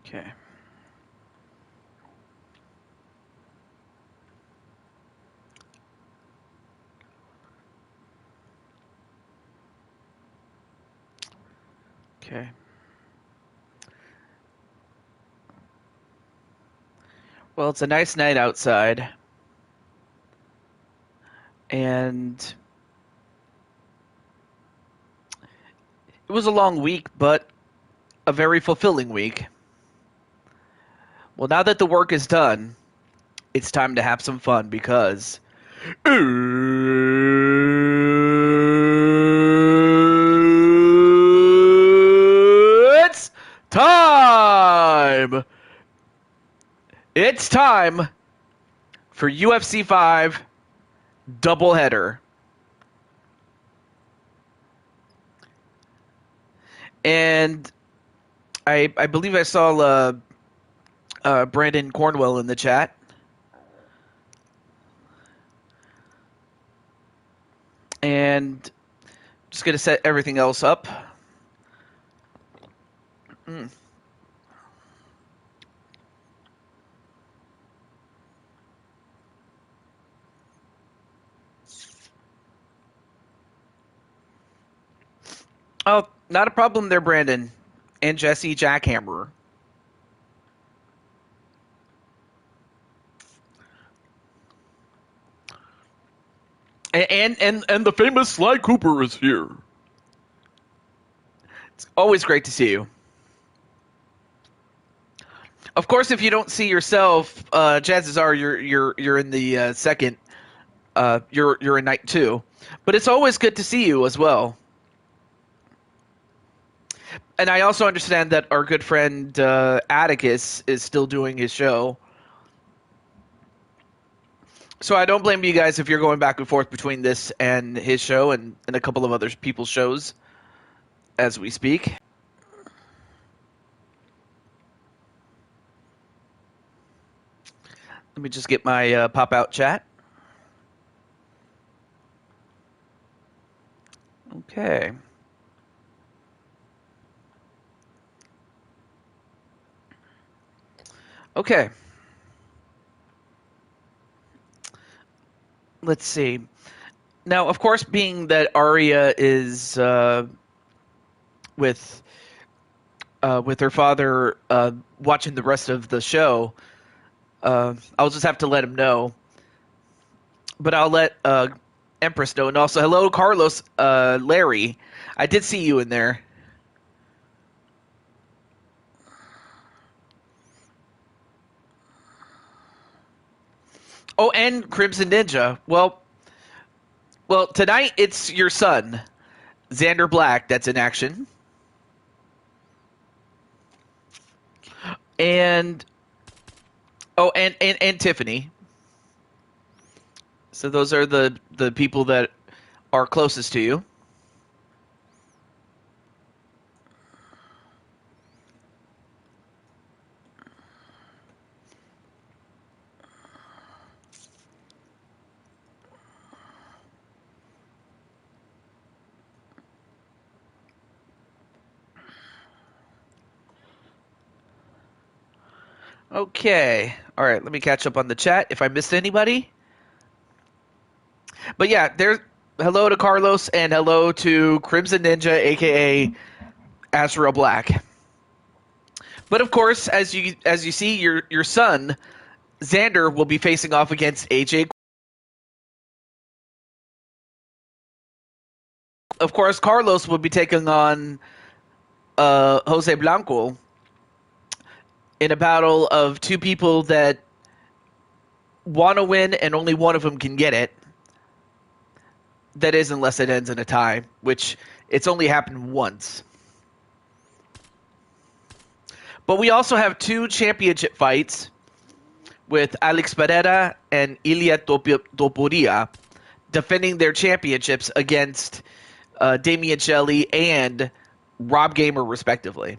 Okay. Okay. Well, it's a nice night outside. And it was a long week, but a very fulfilling week. Well, now that the work is done, it's time to have some fun because it's time! It's time for UFC 5 doubleheader. And I believe I saw Brandon Cornwell in the chat. And just going to set everything else up. Oh, not a problem there, Brandon. And Jesse Jackhammer. And the famous Sly Cooper is here. It's always great to see you. Of course, if you don't see yourself, chances are you're in the second. You're in night 2, but it's always good to see you as well. And I also understand that our good friend Atticus is still doing his show. So I don't blame you guys if you're going back and forth between this and his show and a couple of other people's shows as we speak. Let me just get my pop-out chat. Okay. Okay. Let's see. Now, of course, being that Arya is with her father watching the rest of the show, I'll just have to let him know. But I'll let Empress know. And also, hello, Carlos, Larry. I did see you in there. Oh, and Crimson Ninja. Well, tonight it's your son, Xander Black, that's in action. And and Tiffany. So those are the people that are closest to you. Okay. All right, let me catch up on the chat if I missed anybody. But yeah, there's hello to Carlos and hello to Crimson Ninja, aka Azrael Black. But of course, as you see, your son Xander will be facing off against AJ. Of course, Carlos will be taking on Jose Blanco in a battle of two people that want to win and only one of them can get it. That is, unless it ends in a tie, which it's only happened once. But we also have two championship fights with Alex Pereira and Ilia Topuria defending their championships against Damian Shelley and Rob Gamer, respectively.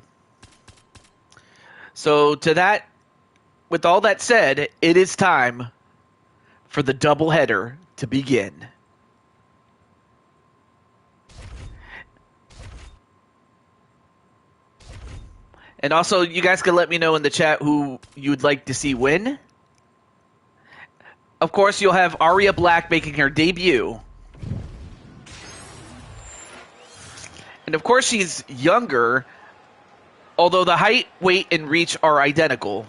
So with all that said, it is time for the doubleheader to begin. And also, you guys can let me know in the chat who you would like to see win. Of course, you'll have Arya Black making her debut. And of course, she's younger, although the height, weight, and reach are identical.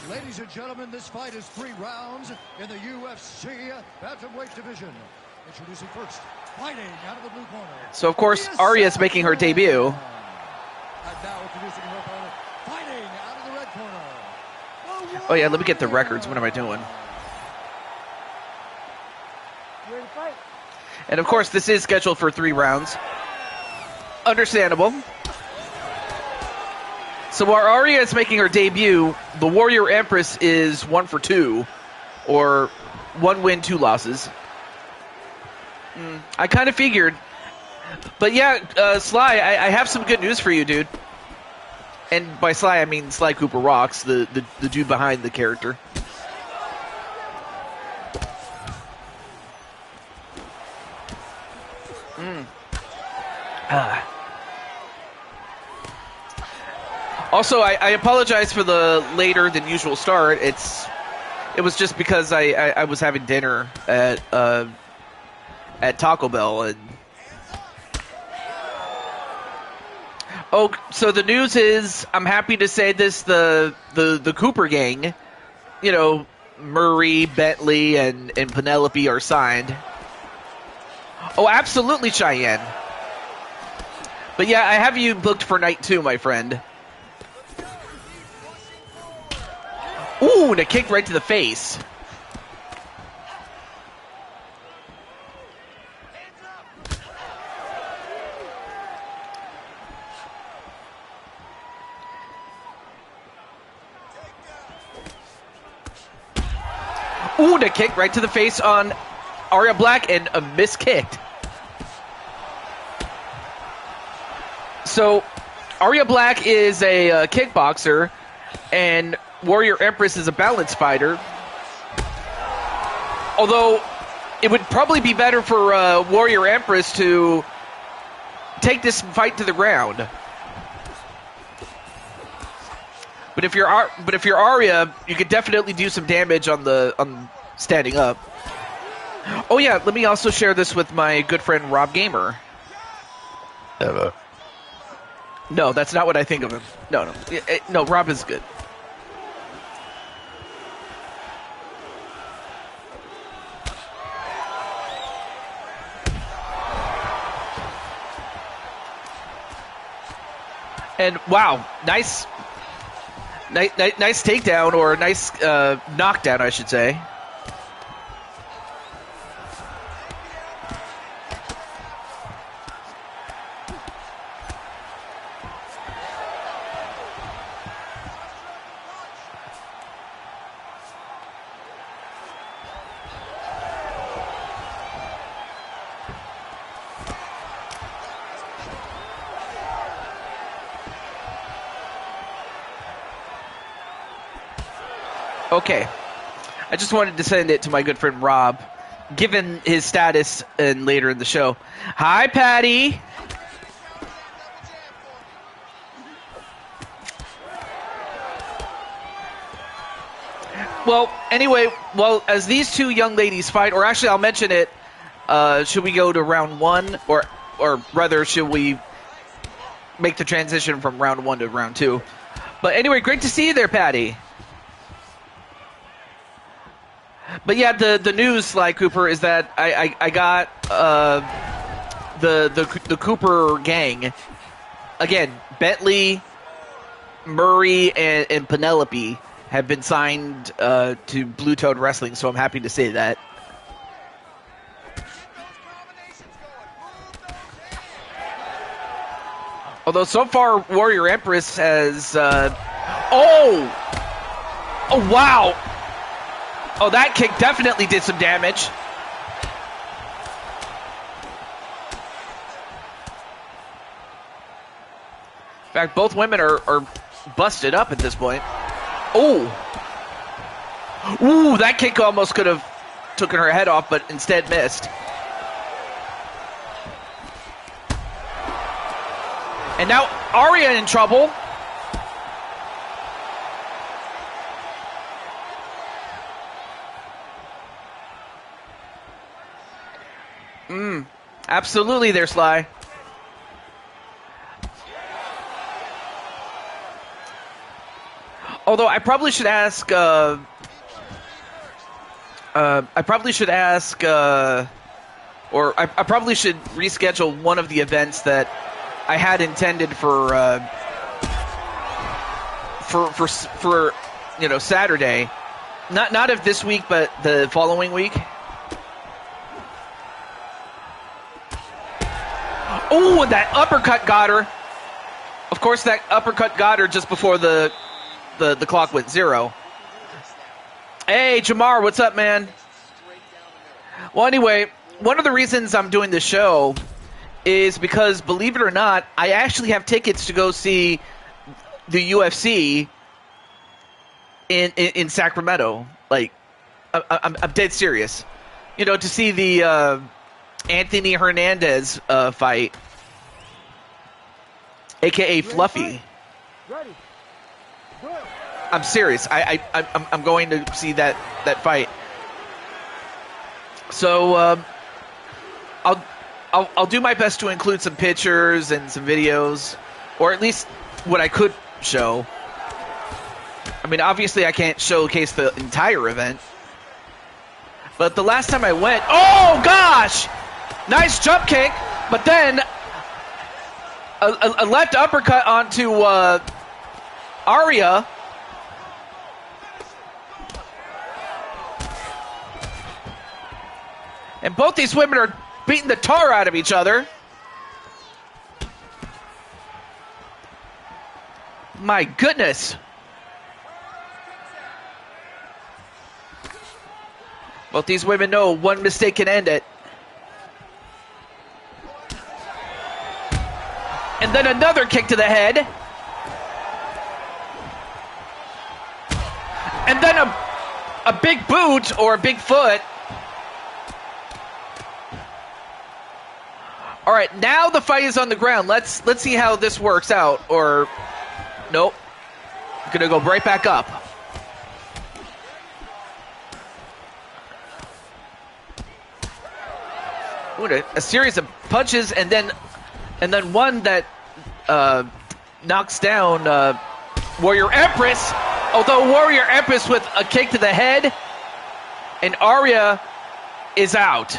Ladies and gentlemen, this fight is 3 rounds in the UFC bantamweight division. Introducing first, fighting out of the blue corner. So, of course, Arya is making her debut. And now introducing her opponent, fighting out of the red corner. Oh, yeah, let me get the records. What am I doing? Ready to fight? And, of course, this is scheduled for 3 rounds. Understandable. So while Arya is making her debut, the Warrior Empress is 1 for 2, or 1 win, 2 losses. I kind of figured. But yeah, Sly, I have some good news for you, dude. And by Sly, I mean Sly Cooper Rocks, the dude behind the character. Also, I apologize for the later than usual start. It was just because I was having dinner at Taco Bell, and so the news is, I'm happy to say this, the Cooper gang, you know, Murray, Bentley, and Penelope are signed. Oh, absolutely, Cheyenne. But yeah, I have you booked for night 2, my friend. Ooh, and a kick right to the face. Ooh, and a kick right to the face on Arya Black, and a miskicked. So, Arya Black is a kickboxer, and Warrior Empress is a balance fighter. Although, it would probably be better for Warrior Empress to take this fight to the ground. But if you're Arya, you could definitely do some damage on standing up. Oh yeah, let me also share this with my good friend Rob Gamer. No, that's not what I think of him. No, Rob is good. And wow, nice takedown, or a nice knockdown, I should say. Okay, I just wanted to send it to my good friend Rob, given his status and later in the show. Hi, Patty. Well, anyway, as these 2 young ladies fight, or actually I'll mention it, should we go to round 1, or rather should we make the transition from round 1 to round 2? But anyway, great to see you there, Patty. But yeah, the news, Sly Cooper, is that I got the Cooper gang again. Bentley, Murray, and Penelope have been signed to Blue Toad Wrestling, so I'm happy to say that. Although so far, Warrior Empress has oh wow. Oh, that kick definitely did some damage. In fact, both women are busted up at this point. Oh. Ooh, that kick almost could have taken her head off, but instead missed. And now Arya in trouble. Absolutely there, Sly. Although I probably should ask. I probably should ask, or I probably should reschedule one of the events that I had intended for Saturday. Not of this week, but the following week. Oh, and that uppercut got her. Of course, that uppercut got her just before the clock went 0. Hey, Jamar, what's up, man? Well, anyway, one of the reasons I'm doing this show is because, believe it or not, I actually have tickets to go see the UFC in Sacramento. Like, I'm dead serious. You know, to see the Anthony Hernandez fight, a.k.a. Fluffy. Ready. Go. I'm serious. I'm going to see that fight. So I'll do my best to include some pictures and some videos, or at least what I could show. I mean, obviously I can't showcase the entire event, but the last time I went, oh gosh, nice jump kick, but then a left uppercut onto Arya. And both these women are beating the tar out of each other. My goodness. Both these women know one mistake can end it. And then another kick to the head. And then a big boot or a big foot. All right, now the fight is on the ground. Let's see how this works out. Or, nope. Gonna go right back up. What a series of punches, and then one that knocks down Warrior Empress. Although Warrior Empress with a kick to the head, and Arya is out.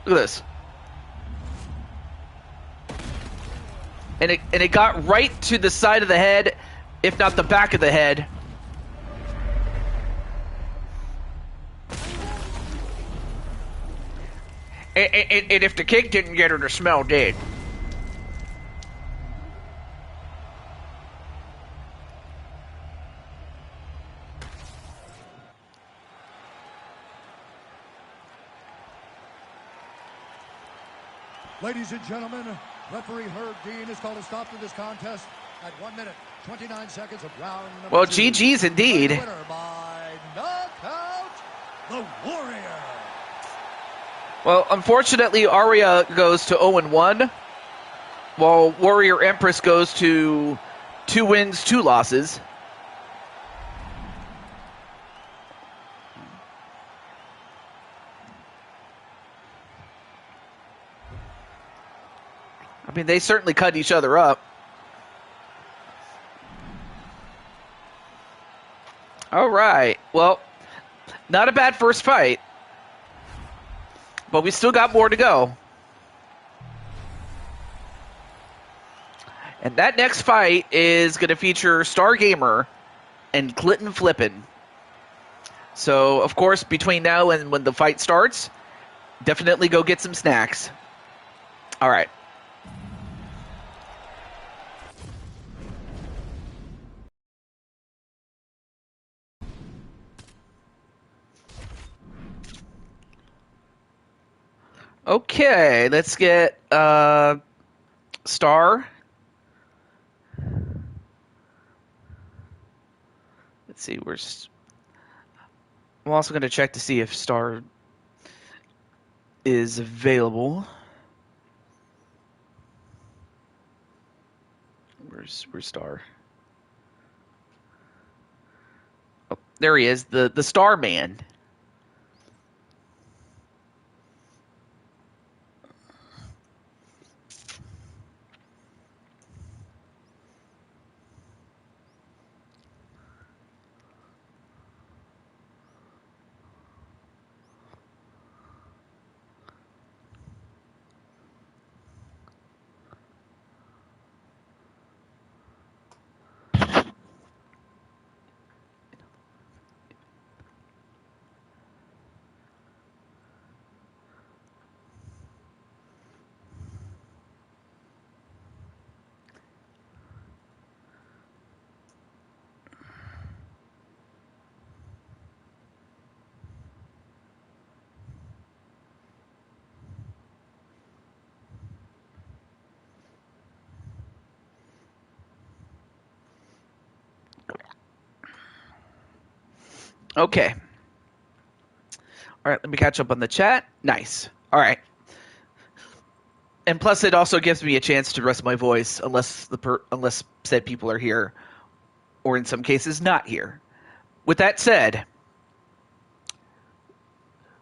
Look at this. And it got right to the side of the head, if not the back of the head. And if the kick didn't get her to smell dead. Ladies and gentlemen, referee Herb Dean has called a stop to this contest at 1 minute, 29 seconds of round number Well, 2. GG's indeed. The winner by knockout, the Warrior. Well, unfortunately, Arya goes to 0-1, while Warrior Empress goes to 2 wins, 2 losses. I mean, they certainly cut each other up. All right. Well, not a bad first fight. But we still got more to go. And that next fight is going to feature Star Gamer and Clinton Flippin. So, of course, between now and when the fight starts, definitely go get some snacks. All right. Okay, let's get Star. Let's see, I'm also going to check to see if Star is available. Where's Star? Oh, there he is, the Star Man. Okay. All right, let me catch up on the chat. Nice. All right. And plus, it also gives me a chance to rest my voice, unless unless said people are here, or in some cases not here. With that said,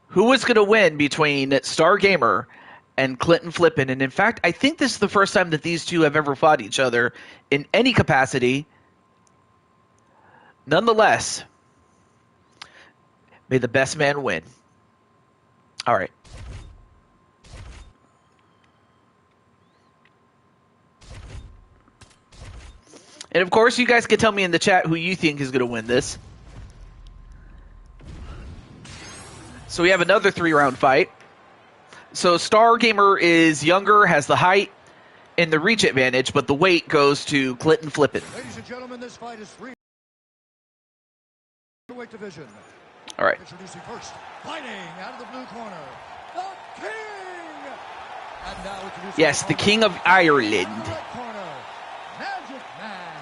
who is going to win between Star Gamer and Clinton Flippin? And in fact, I think this is the first time that these two have ever fought each other in any capacity. Nonetheless, may the best man win. All right. And of course, you guys can tell me in the chat who you think is going to win this. So we have another 3-round fight. So Star Gamer is younger, has the height and the reach advantage, but the weight goes to Clinton Flippin. Ladies and gentlemen, this fight is weight division. All right. Introducing first, fighting out of the blue corner, the King. And now introducing yes, the King of Ireland. red corner, Magic Man.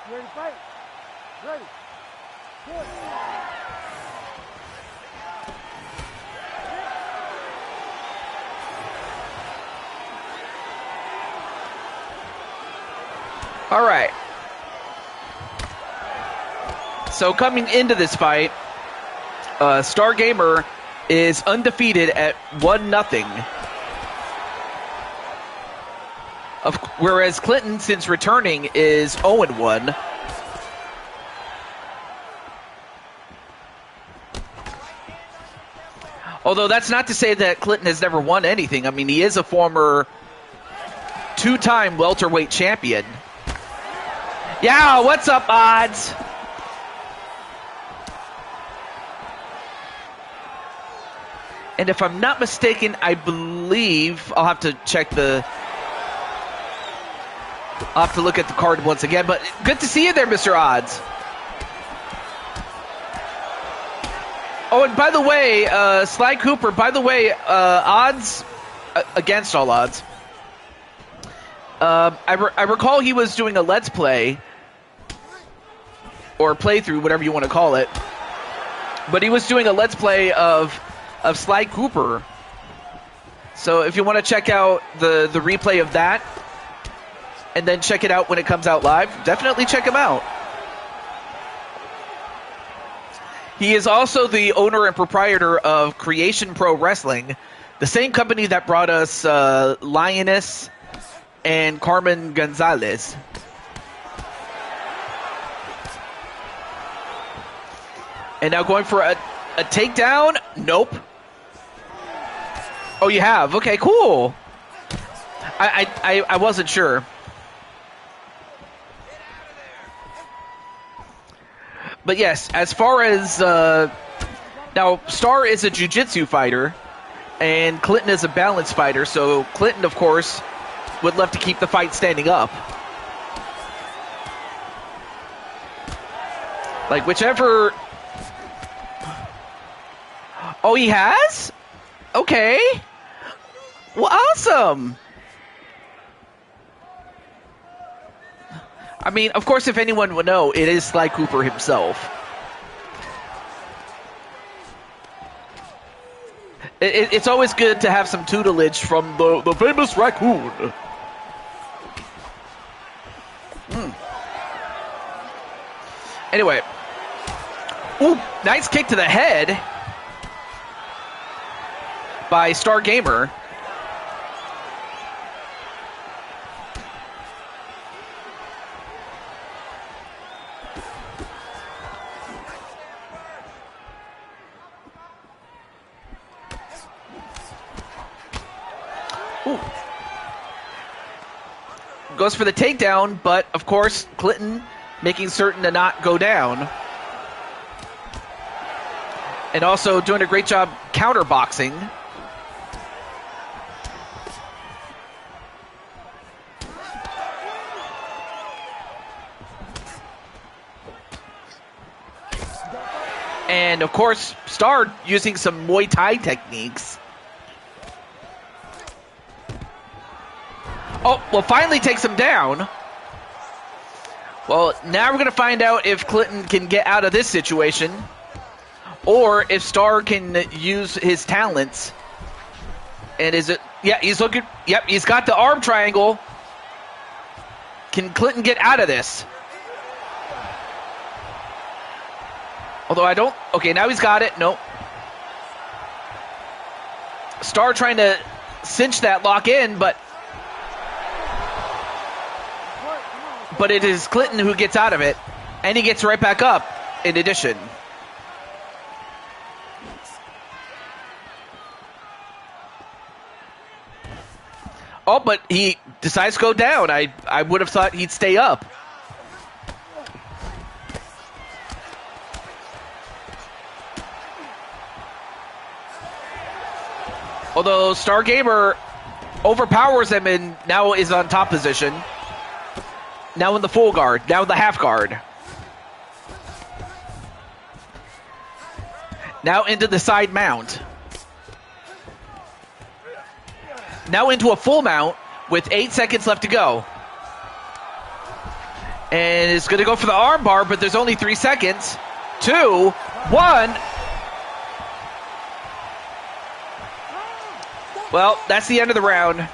You ready to fight? Ready. Good. All right. So coming into this fight, Star Gamer is undefeated at 1-0. Whereas Clinton, since returning, is 0-1. Although that's not to say that Clinton has never won anything. I mean, he is a former 2-time welterweight champion. Yeah, what's up, odds? And if I'm not mistaken, I believe I'll have to check the. I'll have to look at the card once again. But good to see you there, Mr. Odds. Oh, and by the way, Sly Cooper. By the way, odds against all odds. I recall he was doing a Let's Play or playthrough, whatever you want to call it. But he was doing a Let's Play of Sly Cooper. So if you want to check out the replay of that and then check it out when it comes out live, definitely check him out. He is also the owner and proprietor of Creation Pro Wrestling, the same company that brought us Lioness and Carmen Gonzalez. And now going for a takedown? Nope. Oh, you have? Okay, cool. I wasn't sure. But yes, as far as now, Star is a jiu-jitsu fighter, and Clinton is a balance fighter. So Clinton, of course, would love to keep the fight standing up. Like whichever. Oh, he has? Okay. Well, awesome. I mean, of course, if anyone would know, it is Sly Cooper himself. It's always good to have some tutelage from the famous raccoon. Anyway. Ooh, nice kick to the head by Star Gamer. Ooh. Goes for the takedown, but of course, Clinton making certain to not go down. And also doing a great job counterboxing. And of course, Star using some Muay Thai techniques. Oh, well, finally takes him down. Well, now we're going to find out if Clinton can get out of this situation, or if Star can use his talents. And is it... Yeah, he's looking... Yep, he's got the arm triangle. Can Clinton get out of this? Although I don't... Okay, now he's got it. Nope. Star trying to cinch that lock in, but it is Clinton who gets out of it, and he gets right back up in addition. Oh, but he decides to go down. I would have thought he'd stay up. Although Star Gamer overpowers him and now is on top position. Now in the full guard. Now in the half guard. Now into the side mount. Now into a full mount with 8 seconds left to go. And it's going to go for the arm bar, but there's only 3 seconds. 2, 1. Well, that's the end of the round. He's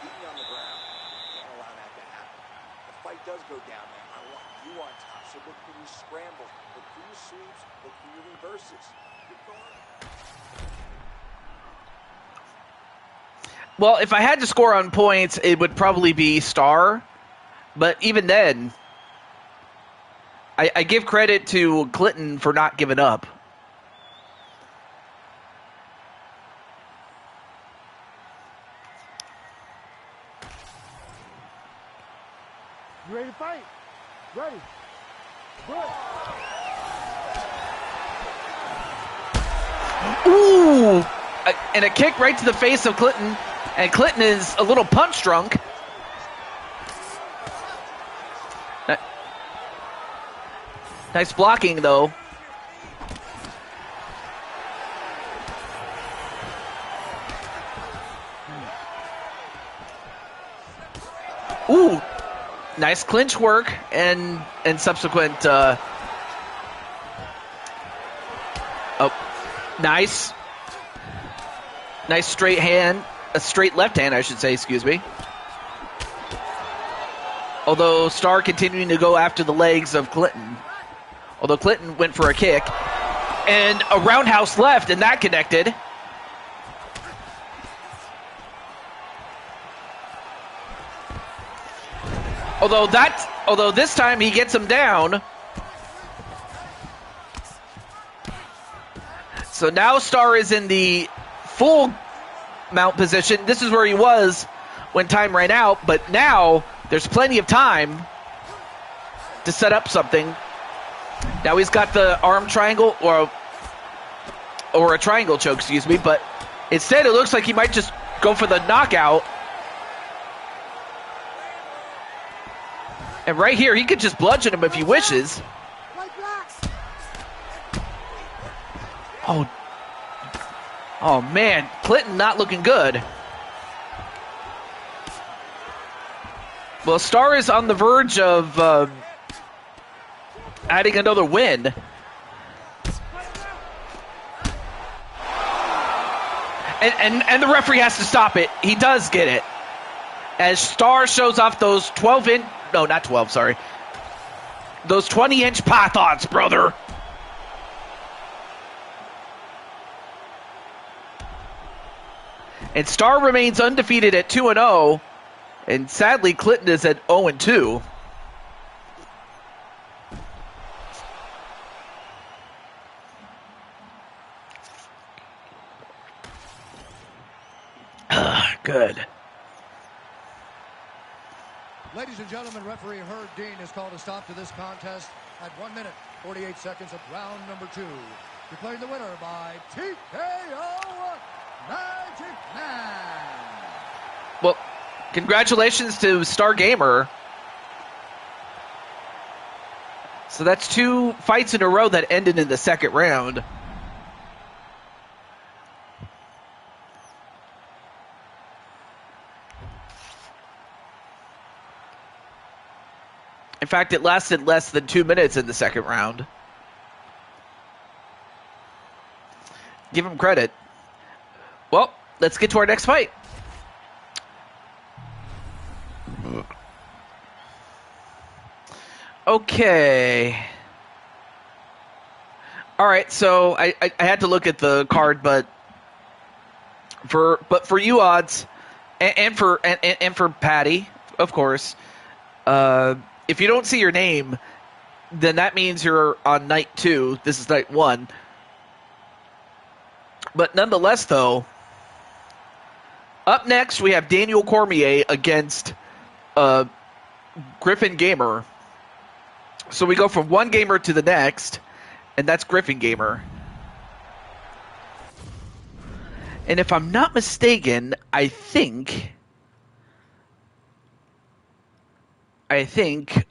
beating on the ground. Can't allow that to happen. The fight does go down there. I want you on top. So look for your scrambles, look for your sweeps, look for your reverses. Good guard. Well, if I had to score on points, it would probably be Star. But even then, I give credit to Clinton for not giving up. You ready to fight? Ready. Good. Ooh! And a kick right to the face of Clinton. And Clinton is a little punch drunk. Nice blocking, though. Ooh! Nice clinch work and subsequent. Oh, nice straight hand, a straight left hand, I should say. Excuse me. Although Star continuing to go after the legs of Clinton. Although Clinton went for a kick and a roundhouse left, and that connected. Although this time he gets him down. So now Star is in the full mount position. This is where he was when time ran out, but now there's plenty of time to set up something. Now he's got the arm triangle or a triangle choke, excuse me, but instead it looks like he might just go for the knockout. And right here, he could just bludgeon him if he wishes. Oh man, Clinton not looking good. Well, Star is on the verge of adding another win. And the referee has to stop it. He does get it. As Star shows off those 12-inch... No, not 12, sorry. Those 20-inch pythons, brother. And Star remains undefeated at 2-0. And sadly, Clinton is at 0-2. Good. Ladies and gentlemen, referee Herb Dean has called a stop to this contest at 1 minute, 48 seconds of round number 2. Declaring the winner by TKO, Magic Man. Well, congratulations to Star Gamer. So that's 2 fights in a row that ended in the second round. In fact, it lasted less than 2 minutes in the second round. Give him credit. Well, let's get to our next fight. Okay. All right, so I had to look at the card, but for you odds and for Patty, of course. If you don't see your name, then that means you're on night 2. This is night 1. But nonetheless, though, up next we have Daniel Cormier against Griffin Gamer. So we go from one gamer to the next, and that's Griffin Gamer. And if I'm not mistaken, I think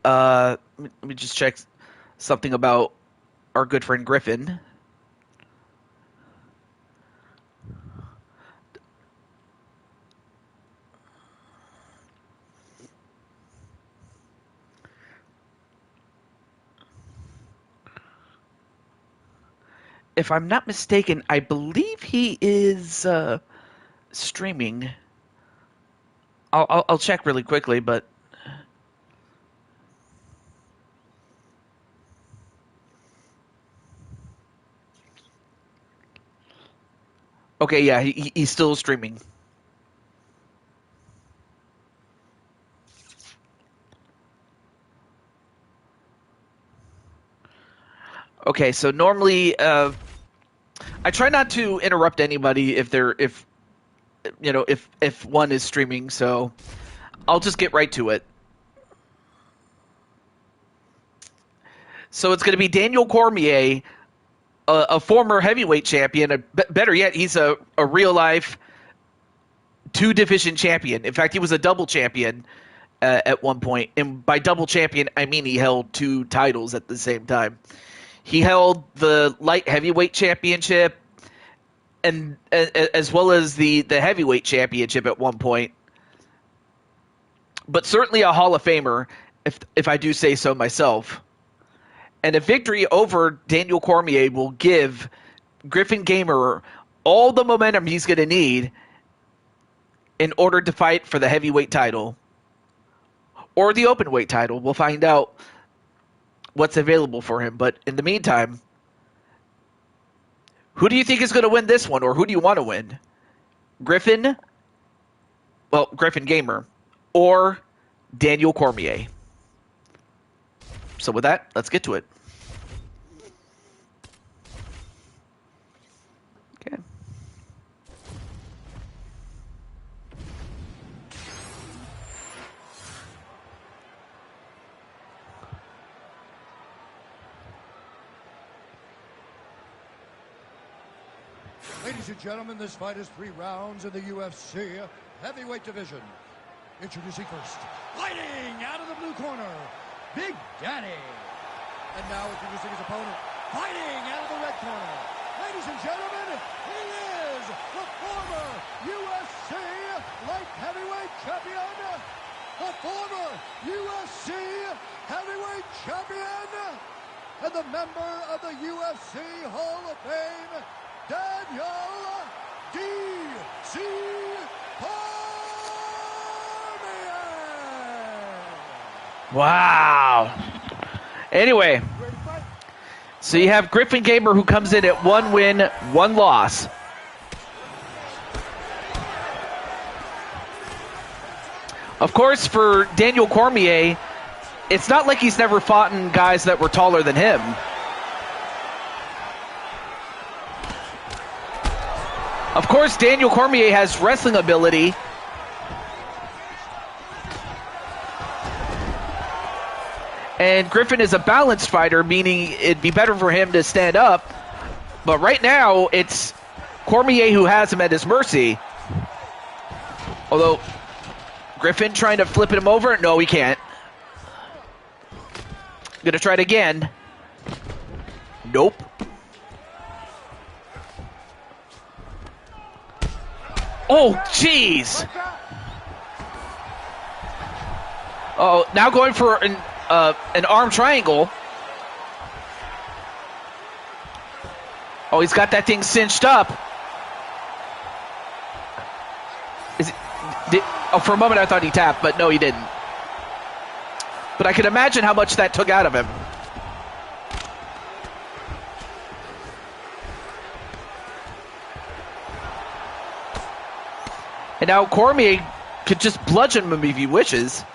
let me just check something about our good friend Griffin. If I'm not mistaken, I believe he is streaming. I'll check really quickly, but okay, yeah, he's still streaming. Okay, so normally I try not to interrupt anybody if one is streaming, so I'll just get right to it. So it's going to be Daniel Cormier, a former heavyweight champion. Better yet, he's a real-life 2-division champion. In fact, he was a double champion at one point. And by double champion, I mean he held 2 titles at the same time. He held the light heavyweight championship and as well as the heavyweight championship at one point. But certainly a Hall of Famer, if I do say so myself. And a victory over Daniel Cormier will give Griffin Gamer all the momentum he's going to need in order to fight for the heavyweight title or the openweight title. We'll find out what's available for him. But in the meantime, who do you think is going to win this one, or who do you want to win? Griffin Gamer, or Daniel Cormier? So with that, let's get to it. Okay. Ladies and gentlemen, this fight is 3 rounds in the UFC heavyweight division. Introducing first, fighting out of the blue corner, Big Daddy. And now introducing his opponent, fighting out of the red corner. Ladies and gentlemen, he is the former UFC light heavyweight champion, the former UFC heavyweight champion, and the member of the UFC Hall of Fame, Daniel D.C. Cormier. Wow. Anyway, so you have Griffin Gamer who comes in at 1 win, 1 loss. Of course, for Daniel Cormier, it's not like he's never fought in guys that were taller than him. Of course, Daniel Cormier has wrestling ability. And Griffin is a balanced fighter, meaning it'd be better for him to stand up. But right now, it's Cormier who has him at his mercy. Although, Griffin trying to flip him over. No, he can't. Gonna try it again. Nope. Oh, jeez. Oh, now going for an arm triangle. Oh, he's got that thing cinched up. For a moment I thought he tapped, but no, he didn't. But I can imagine how much that took out of him. And now Cormier could just bludgeon him if he wishes.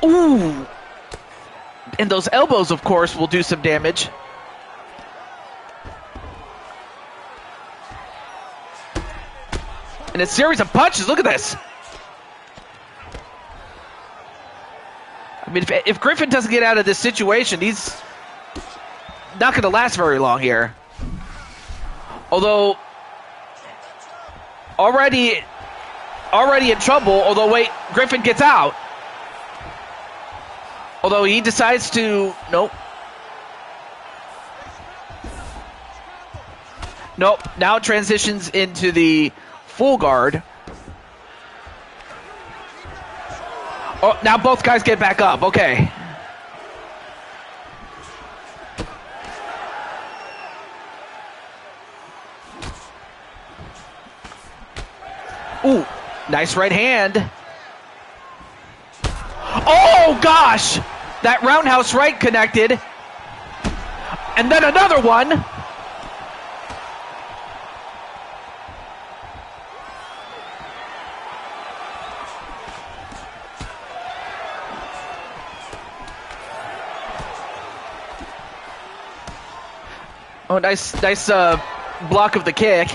Ooh! And those elbows, of course, will do some damage. And a series of punches. Look at this. I mean, if Griffin doesn't get out of this situation, he's not going to last very long here. Although, already in trouble. Although, wait, Griffin gets out. Although he decides to, nope. Nope, now transitions into the full guard. Oh, now both guys get back up, okay. Ooh, nice right hand. Oh, gosh! That roundhouse right connected. And then another one. Oh, nice block of the kick.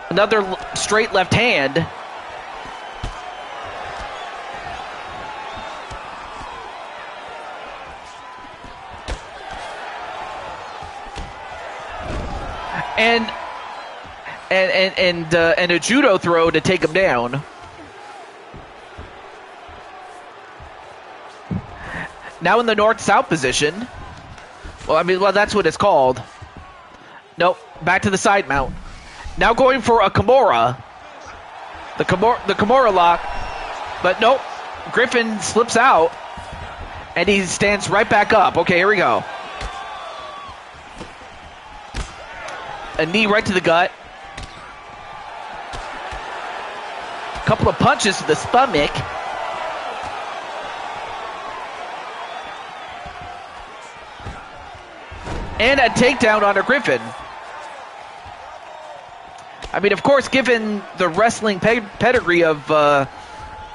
Another straight left hand. And a judo throw to take him down. Now in the north-south position. Well, that's what it's called. Nope, back to the side mount. Now going for a Kimura. The Kimura lock. But nope, Griffin slips out. And he stands right back up. Okay, here we go. A knee right to the gut. Couple of punches to the stomach. And a takedown on a Griffin. I mean, of course, given the wrestling pedigree of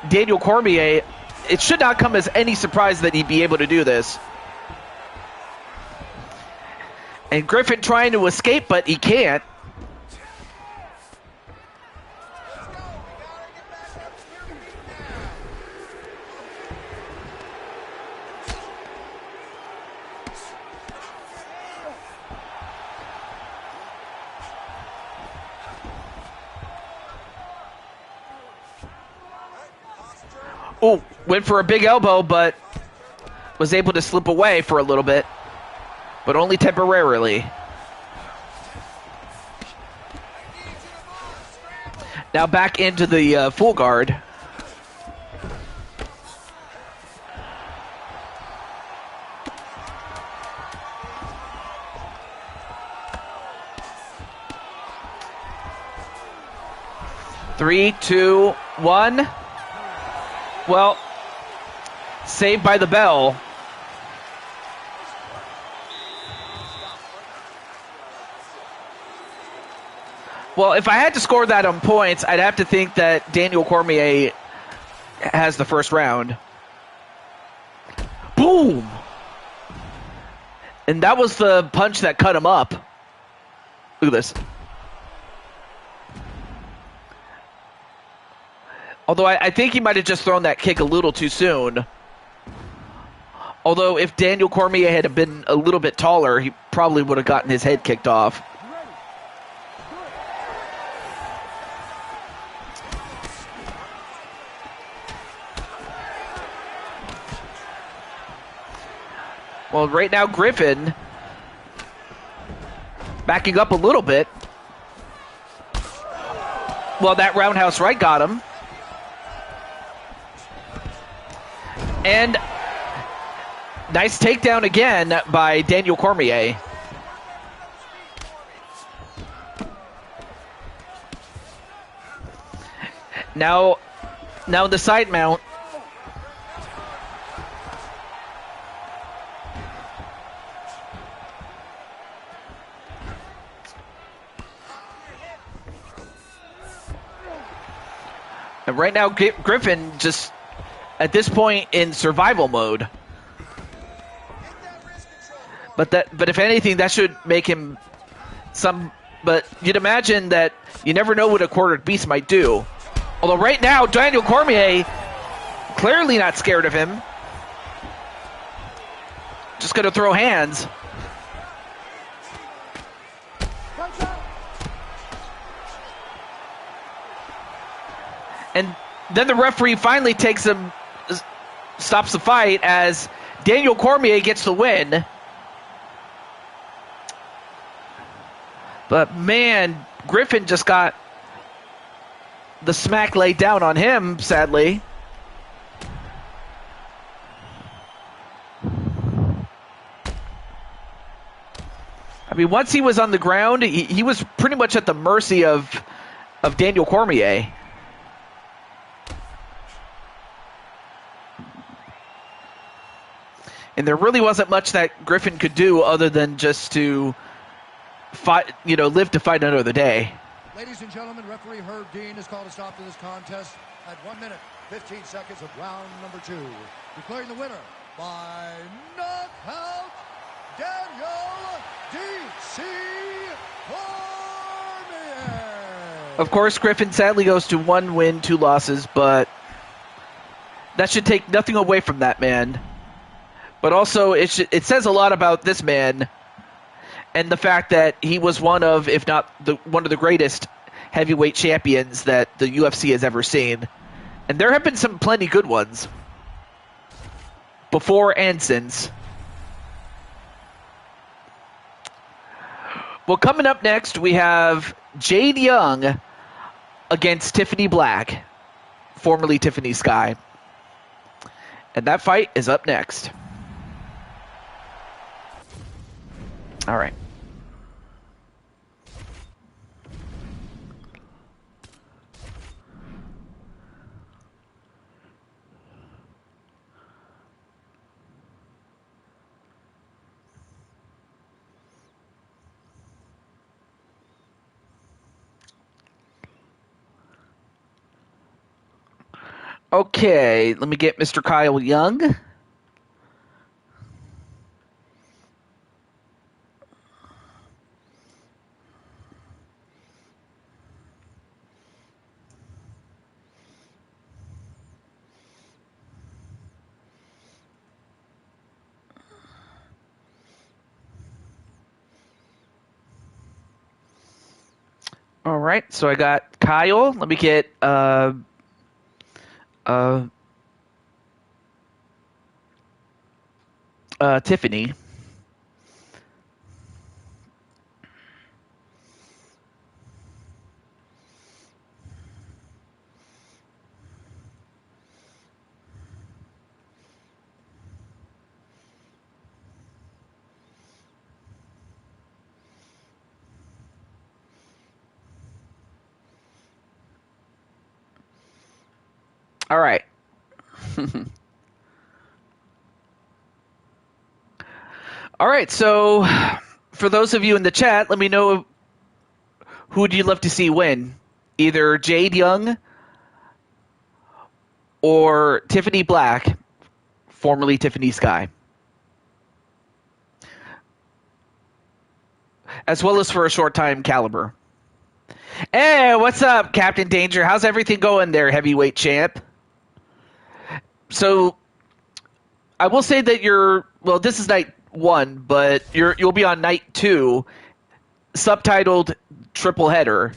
Daniel Cormier, it should not come as any surprise that he'd be able to do this. And Griffin trying to escape, but he can't. Oh, went for a big elbow, but was able to slip away for a little bit. But only temporarily. Now back into the full guard. 3, 2, 1. Well, saved by the bell. Well, if I had to score that on points, I'd have to think that Daniel Cormier has the first round. Boom! And that was the punch that cut him up. Look at this. Although I think he might have just thrown that kick a little too soon. Although if Daniel Cormier had been a little bit taller, he probably would have gotten his head kicked off. Well, right now, Griffin backing up a little bit. Well, that roundhouse right got him. And nice takedown again by Daniel Cormier. Now the side mount. And right now, Griffin just, at this point, in survival mode. But if anything, that should make him some. But you'd imagine that you never know what a quartered beast might do. Although right now, Daniel Cormier clearly not scared of him. Just going to throw hands. And then the referee finally stops the fight as Daniel Cormier gets the win. But man, Griffin just got the smack laid down on him, sadly. I mean, once he was on the ground, he was pretty much at the mercy of Daniel Cormier. And there really wasn't much that Griffin could do other than just to fight, live to fight another day. Ladies and gentlemen, referee Herb Dean has called a stop to this contest at 1 minute, 15 seconds of round number 2. Declaring the winner by knockout, Daniel D.C. Cormier. Of course, Griffin sadly goes to 1 win, 2 losses, but that should take nothing away from that man. But also, it says a lot about this man and the fact that he was one of, if not one of the greatest heavyweight champions that the UFC has ever seen. And there have been some plenty good ones before and since. Well, coming up next, we have Jade Young against Tiffany Black, formerly Tiffany Sky. And that fight is up next. All right. Okay, let me get Mr. Kyle Young. All right, so I got Kyle. Let me get Tiffany. All right. All right, so for those of you in the chat, let me know who would you love to see win? Either Jade Young or Tiffany Black, formerly Tiffany Sky. As well as for a short time, Caliber. Hey, what's up, Captain Danger? How's everything going there, heavyweight champ? So, I will say that this is night 1, but you'll be on night 2, subtitled Triple Header.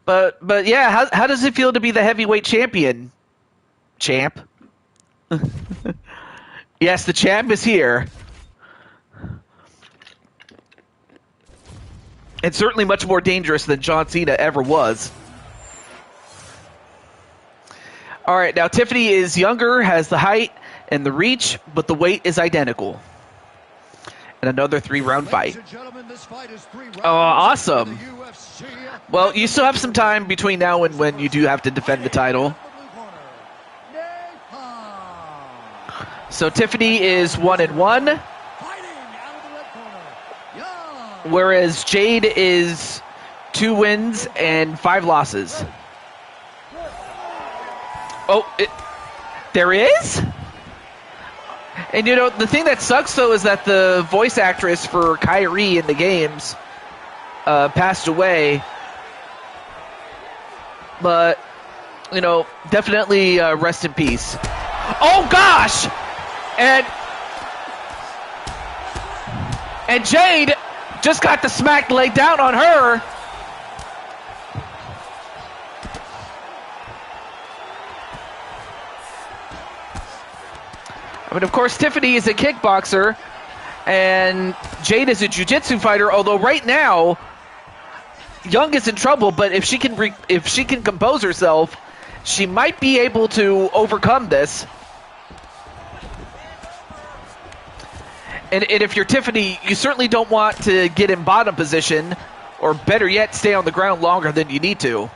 But yeah, how does it feel to be the heavyweight champion, champ? Yes, the champ is here. It's certainly much more dangerous than John Cena ever was. All right, now Tiffany is younger, has the height and the reach, but the weight is identical. And another 3-round fight. Oh, awesome. Well, you still have some time between now and when you do have to defend the title. So Tiffany is 1-1. Whereas Jade is 2 wins and 5 losses. Oh, there is? And you know, the thing that sucks though is that the voice actress for Kyrie in the games passed away. But, you know, definitely rest in peace. Oh gosh! And Jade just got the smack laid down on her. I mean, of course, Tiffany is a kickboxer, and Jade is a jiu-jitsu fighter. Although right now, Young is in trouble. But if she can compose herself, she might be able to overcome this. And if you're Tiffany, you certainly don't want to get in bottom position, or better yet, stay on the ground longer than you need to.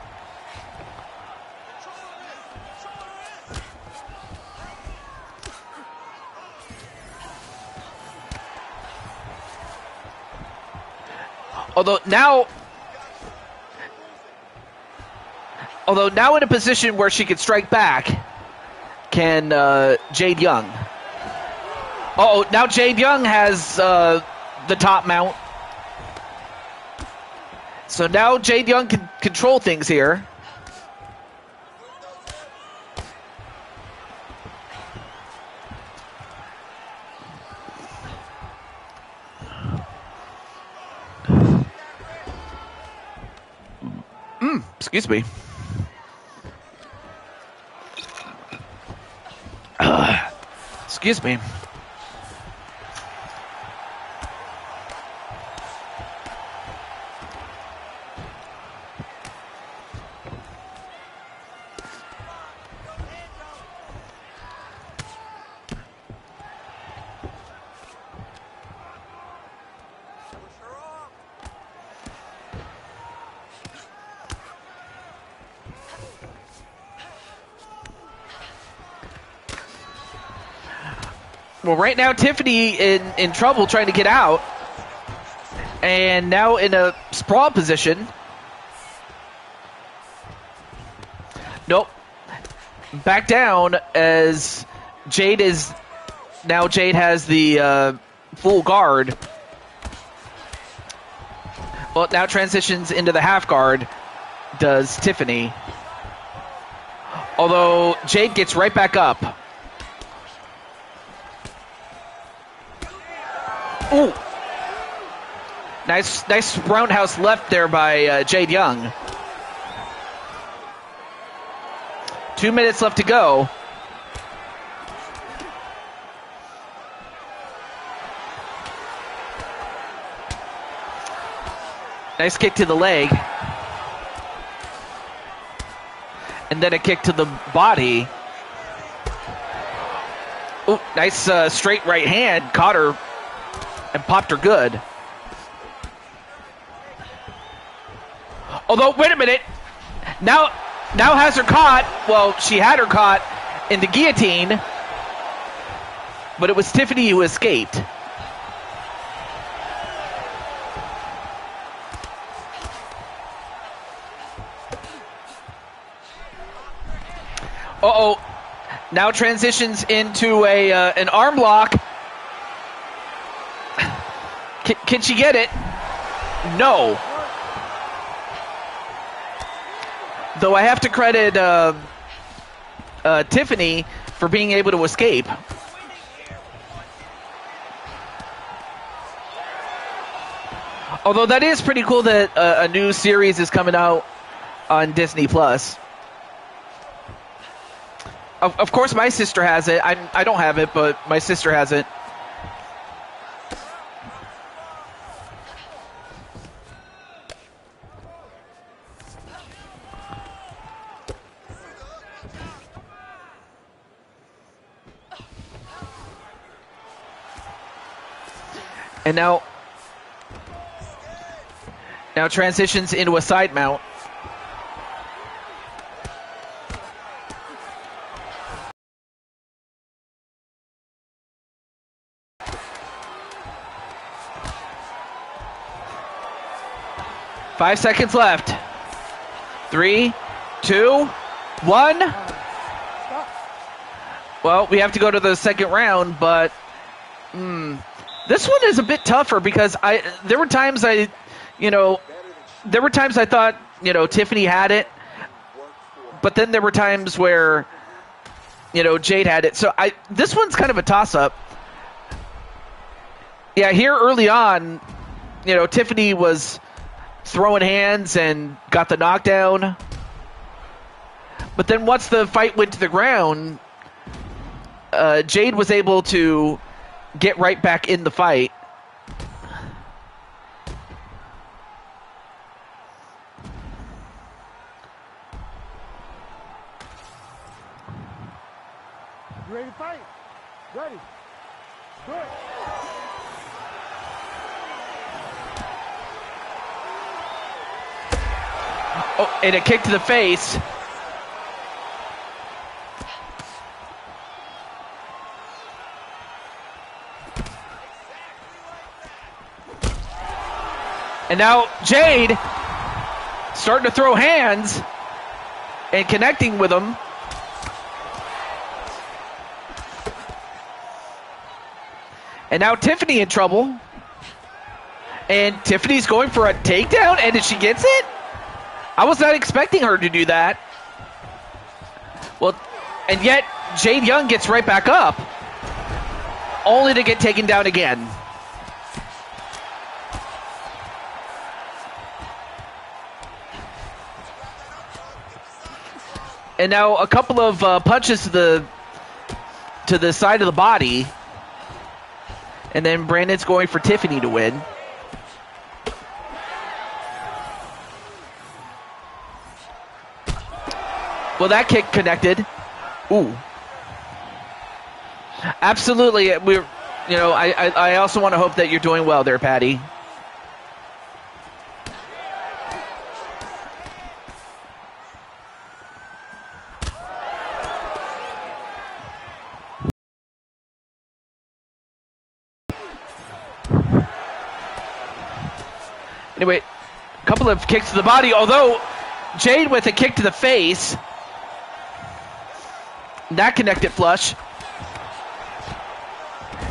Although now in a position where she could strike back, can Jade Young. Oh, now Jade Young has the top mount. So now Jade Young can control things here. Excuse me. Excuse me. Well, right now, Tiffany in trouble trying to get out. And now in a sprawl position. Nope. Back down as Jade is... Now Jade has the full guard. Well, now transitions into the half guard. Does Tiffany. Although Jade gets right back up. Ooh. Nice roundhouse left there by Jade Young. 2 minutes left to go. Nice kick to the leg. And then a kick to the body. Ooh, nice straight right hand. Caught her and popped her good. Although, wait a minute. Now has her caught. Well, she had her caught in the guillotine, but it was Tiffany who escaped. Uh-oh. Now transitions into an arm lock. Can she get it? No. Though I have to credit Tiffany for being able to escape. Although that is pretty cool that a new series is coming out on Disney Plus. Of course, my sister has it. I don't have it, but my sister has it. And now transitions into a side mount. Five seconds left. 3, 2, 1. Well, we have to go to the second round, but this one is a bit tougher because there were times I thought, Tiffany had it, but then there were times where, Jade had it. So this one's kind of a toss-up. Yeah, here early on, Tiffany was throwing hands and got the knockdown. But then once the fight went to the ground, Jade was able to get right back in the fight. You ready to fight? Ready. Good. Oh, and a kick to the face. And now Jade starting to throw hands and connecting with them. And now Tiffany in trouble. And Tiffany's going for a takedown, and she gets it? I was not expecting her to do that. Well, and yet Jade Young gets right back up, only to get taken down again. And now a couple of punches to the side of the body. And then Brandon's going for Tiffany to win. Well, that kick connected. Ooh. Absolutely. I also want to hope that you're doing well there, Patty. Anyway, a couple of kicks to the body, although Jade with a kick to the face. That connected flush.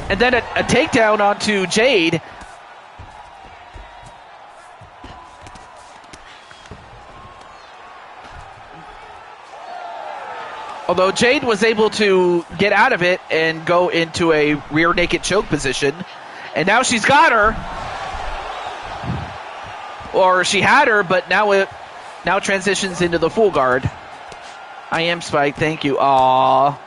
And then a takedown onto Jade. Although Jade was able to get out of it and go into a rear naked choke position. And now she's got her. Or she had her, but now transitions into the full guard. I am Spike, thank you. Aww.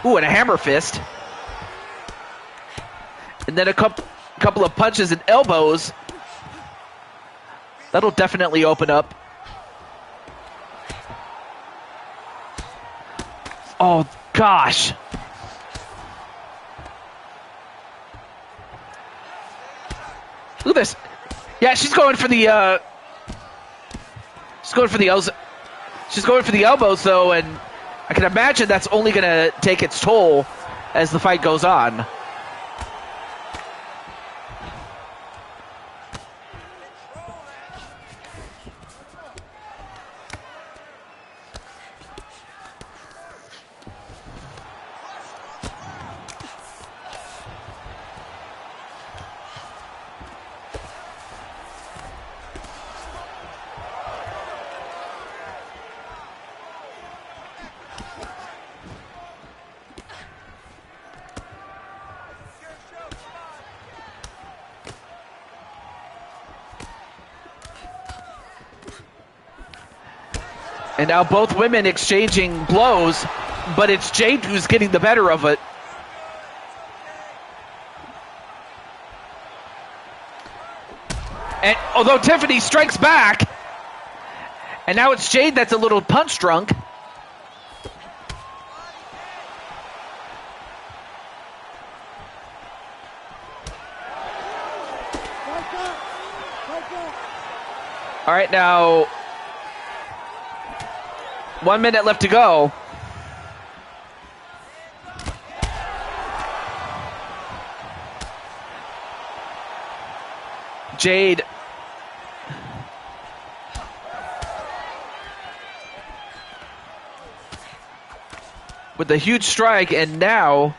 Ooh, and a hammer fist. And then a couple of punches and elbows. That'll definitely open up. Oh, gosh. Look at this. Yeah, she's going for the she's going for the elbows though, and I can imagine that's only going to take its toll as the fight goes on. And now both women exchanging blows, but it's Jade who's getting the better of it. And although Tiffany strikes back, and now it's Jade that's a little punch drunk. All right, now 1 minute left to go. Jade with a huge strike, and now,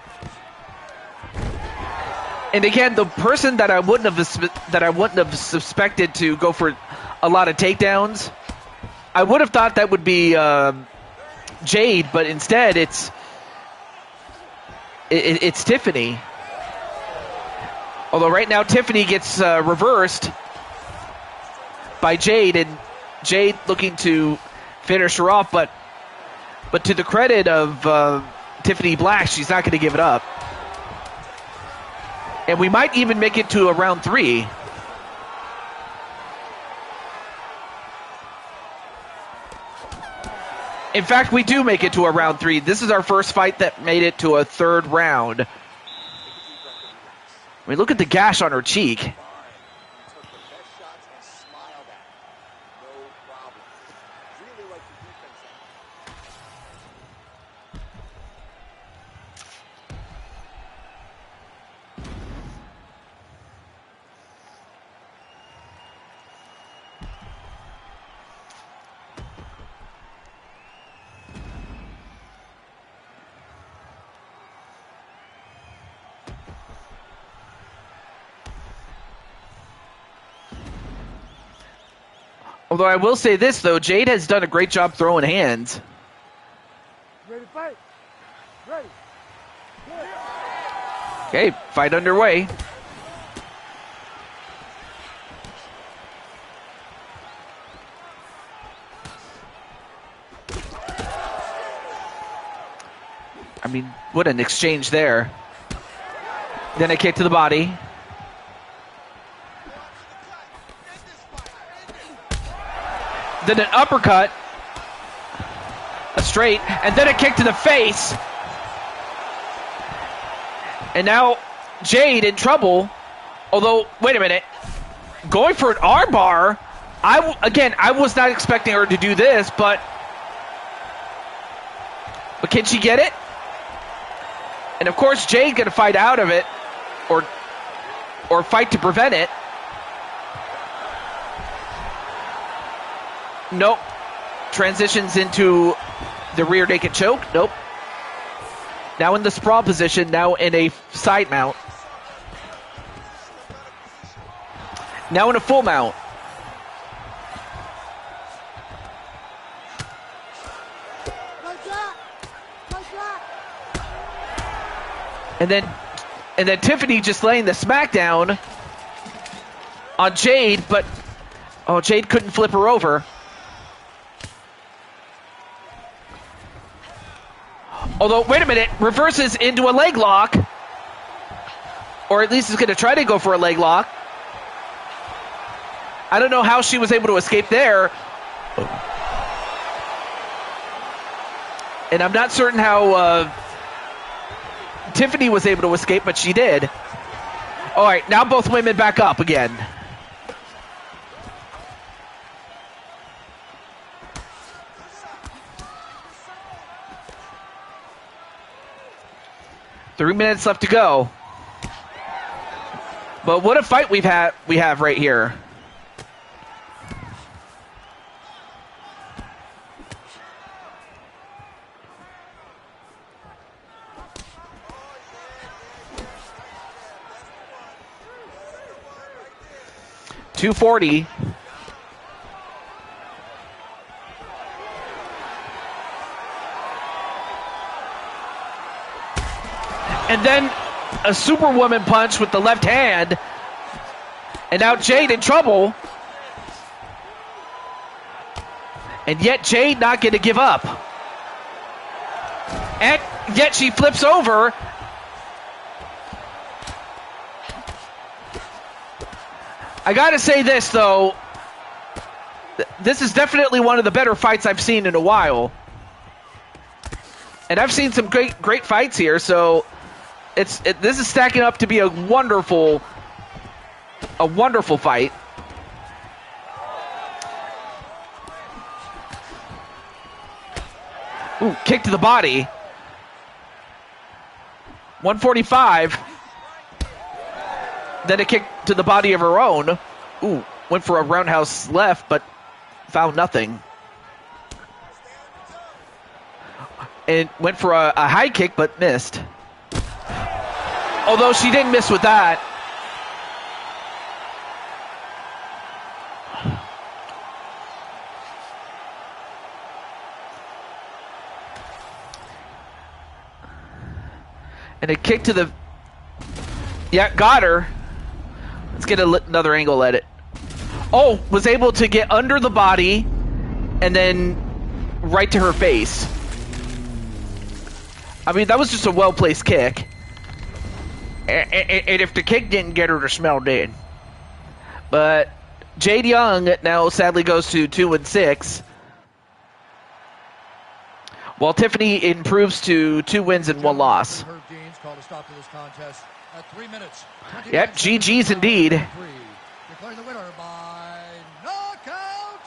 and again, the person that I wouldn't have suspected to go for a lot of takedowns, I would have thought that would be Jade, but instead it's Tiffany. Although right now Tiffany gets reversed by Jade, and Jade looking to finish her off, but to the credit of Tiffany Black, she's not going to give it up. And we might even make it to a round 3. In fact, we do make it to a round 3. This is our first fight that made it to a 3rd round. I mean, look at the gash on her cheek. Although I will say this, though, Jade has done a great job throwing hands. Ready to fight? Ready. Okay, fight underway. I mean, what an exchange there. Then a kick to the body. Then an uppercut, a straight, and then a kick to the face. And now Jade in trouble. Although, wait a minute, going for an armbar. I was not expecting her to do this, but can she get it? And of course, Jade gonna fight out of it, or fight to prevent it. Nope. Transitions into the rear naked choke. Nope. Now in the sprawl position. Now in a side mount. Now in a full mount. And then Tiffany just laying the smackdown on Jade, but Jade couldn't flip her over. Although, wait a minute, reverses into a leg lock. Or at least is going to try to go for a leg lock. I don't know how she was able to escape there. And I'm not certain how Tiffany was able to escape, but she did. All right, now both women back up again. 3 minutes left to go. But what a fight we have right here. .240. And then a Superwoman punch with the left hand. And now Jade in trouble. And yet Jade not going to give up. And yet she flips over. I got to say this, though. This is definitely one of the better fights I've seen in a while. And I've seen some great fights here, so this is stacking up to be a wonderful fight. Ooh, kick to the body. 145. Then a kick to the body of her own. Ooh, went for a roundhouse left, but found nothing. And went for a high kick, but missed. Although she didn't miss with that. And a kick to the... Yeah, got her. Let's get another angle at it. Oh, was able to get under the body and then right to her face. I mean, that was just a well-placed kick. And if the kick didn't get her to smell dead. But Jade Young now sadly goes to 2-6. While Tiffany improves to 2 wins and 1 loss. Yep, GG's indeed. Declaring the winner by knockout,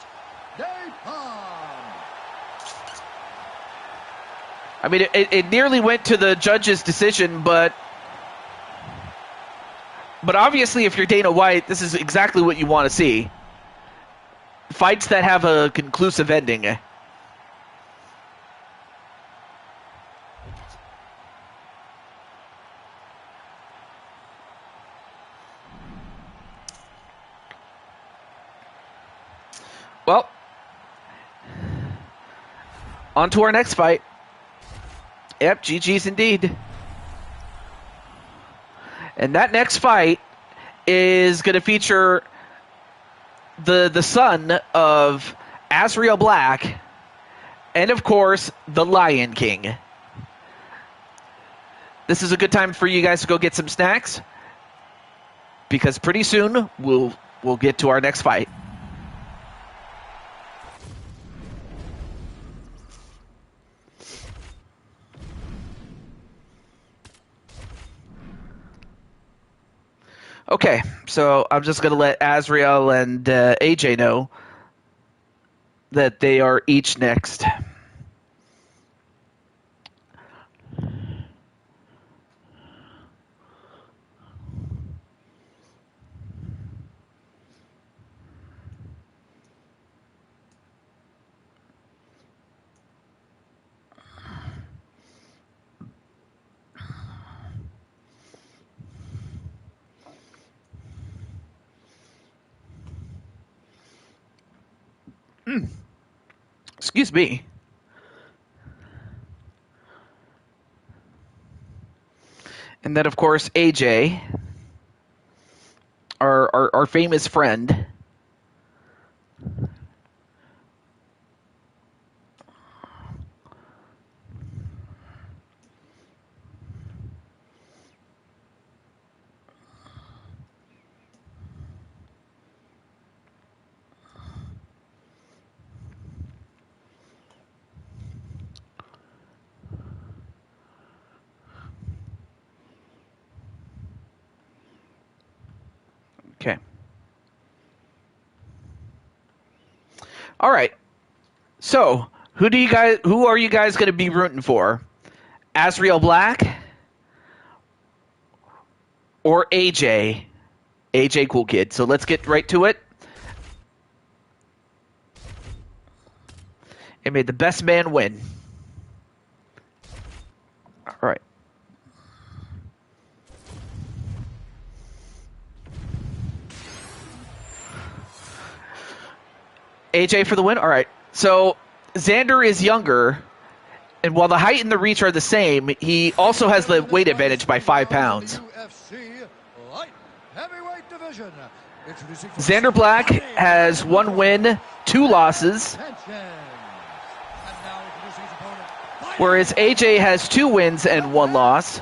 I mean, it nearly went to the judge's decision, but obviously if you're Dana White, this is exactly what you want to see. Fights that have a conclusive ending. Well, on to our next fight. Yep, GG's indeed. And that next fight is going to feature the son of Azriel Black and, of course, the Lion King. This is a good time for you guys to go get some snacks because pretty soon we'll get to our next fight. Okay, so I'm just going to let Azriel and AJ know that they are each next. Excuse me. And then, of course, AJ, our famous friend. Okay. All right. So, who are you guys going to be rooting for? Azriel Black or AJ. AJ Cool Kid. So let's get right to it. And may the best man win. All right. AJ for the win? All right. So Xander is younger, and while the height and the reach are the same, he also has the weight advantage by 5 pounds. UFC light heavyweight division. Xander Black has 1 win, 2 losses, whereas AJ has 2 wins and 1 loss.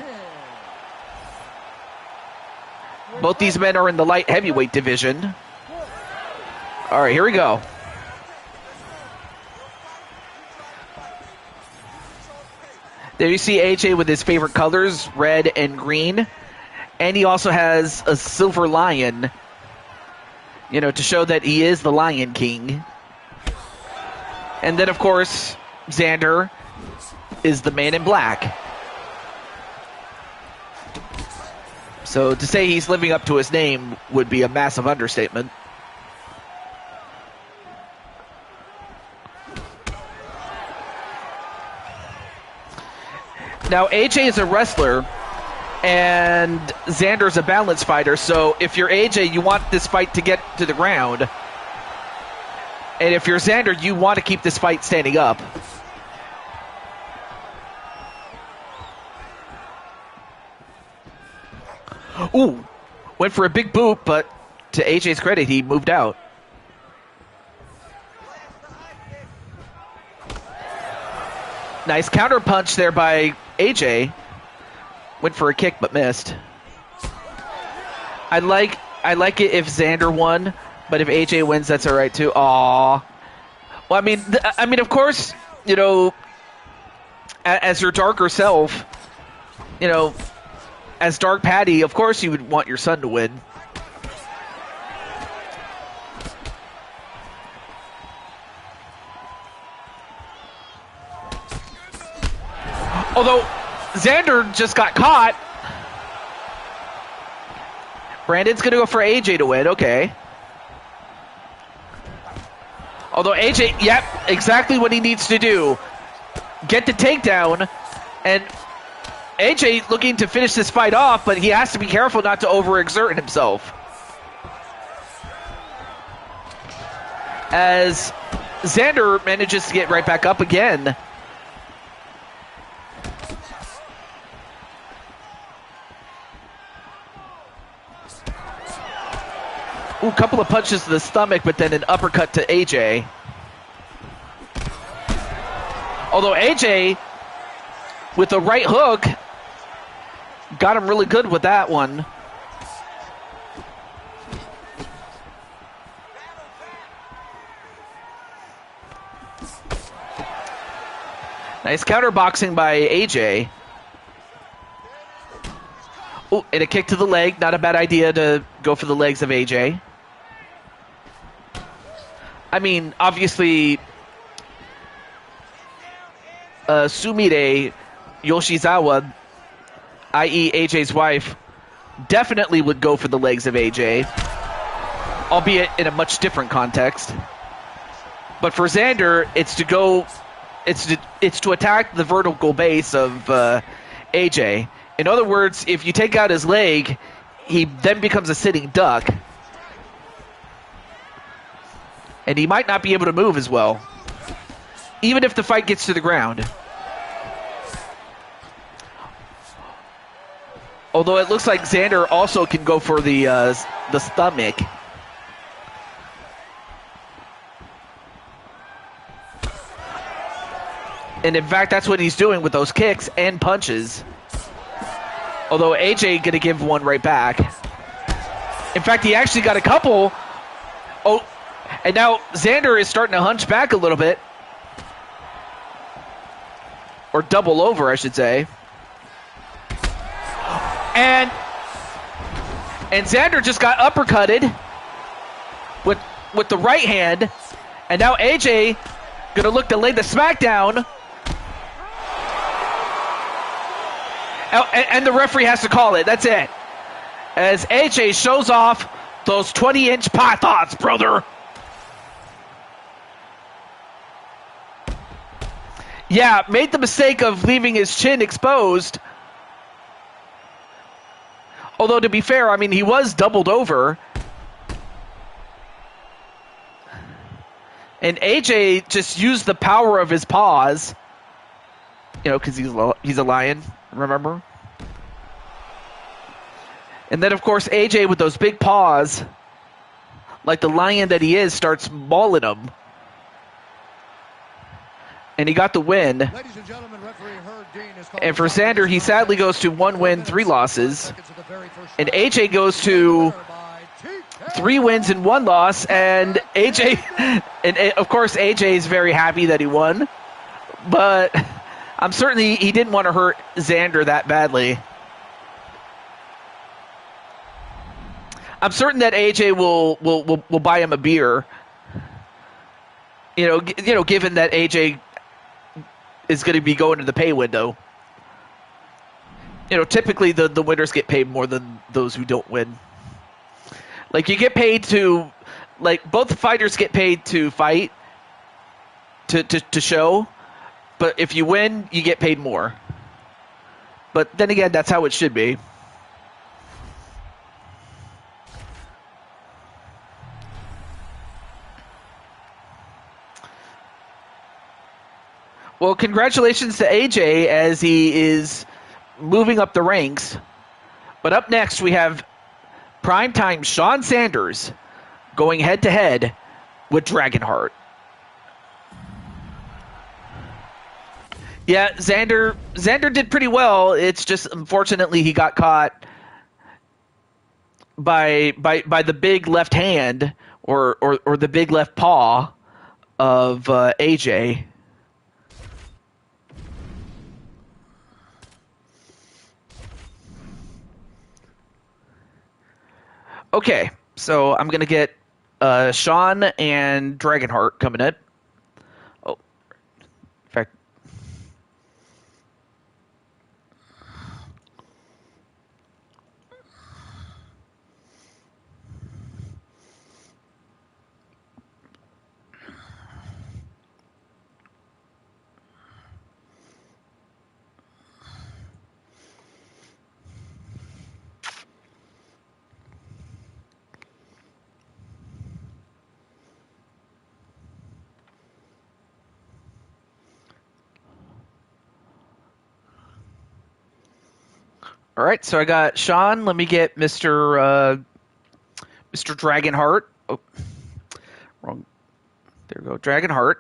Both these men are in the light heavyweight division. All right, here we go. There you see AJ with his favorite colors, red and green. And he also has a silver lion, you know, to show that he is the Lion King. And then, of course, Xander is the man in black. So to say he's living up to his name would be a massive understatement. Now, AJ is a wrestler, and Xander's a balance fighter, so if you're AJ, you want this fight to get to the ground. And if you're Xander, you want to keep this fight standing up. Ooh, went for a big boot, but to AJ's credit, he moved out. Nice counter punch there by AJ. Went for a kick but missed. I like it if Xander won, but if AJ wins, that's all right too. Aww. Well, I mean, of course, you know, as your darker self, you know, as Dark Patty, of course you would want your son to win. Although Xander just got caught. Brandon's going to go for AJ to win. Okay. Although AJ, yep, exactly what he needs to do. Get the takedown. And AJ looking to finish this fight off, but he has to be careful not to overexert himself. As Xander manages to get right back up again. Ooh, couple of punches to the stomach, but then an uppercut to AJ. Although AJ, with the right hook, got him really good with that one. Nice counterboxing by AJ. Ooh, and a kick to the leg. Not a bad idea to go for the legs of AJ. I mean, obviously, Sumire Yoshizawa, i.e. AJ's wife, definitely would go for the legs of AJ, albeit in a much different context. But for Xander, it's to attack the vertical base of AJ. In other words, if you take out his leg, he then becomes a sitting duck. And he might not be able to move as well, even if the fight gets to the ground. Although it looks like Xander also can go for the stomach. And in fact, that's what he's doing with those kicks and punches. Although AJ gonna give one right back. In fact, he actually got a couple. Oh, and now Xander is starting to hunch back a little bit. Or double over, I should say. And Xander just got uppercutted with the right hand. And now AJ gonna look to lay the smackdown. And the referee has to call it. That's it. as AJ shows off those 20-inch pythons, brother. Yeah, made the mistake of leaving his chin exposed. Although, to be fair, I mean, he was doubled over. And AJ just used the power of his paws. You know, because he's a lion, remember? And then, of course, AJ with those big paws, like the lion that he is, starts mauling him. And he got the win. Ladies and gentlemen, referee Herb Dean is calling And for Xander, he sadly goes to 1 win, 3 losses. And AJ goes to 3 wins and 1 loss. And AJ, and of course, AJ is very happy that he won. But I'm certain he didn't want to hurt Xander that badly. I'm certain that AJ will buy him a beer. You know, given that AJ is going to be going to the pay window. You know, typically the winners get paid more than those who don't win. Like, you get paid to, like, both fighters get paid to fight, to show, but if you win, you get paid more. But then again, that's how it should be. Well, congratulations to AJ as he is moving up the ranks. But up next, we have primetime Sean Sanders going head-to-head with Dragonheart. Yeah, Xander did pretty well. It's just, unfortunately, he got caught by the big left hand or the big left paw of AJ. Okay, so I'm going to get Sean and Dragonheart coming in. Oh, in fact. All right, so I got Sean. Let me get Mr. Dragonheart. Oh, wrong. There we go, Dragonheart.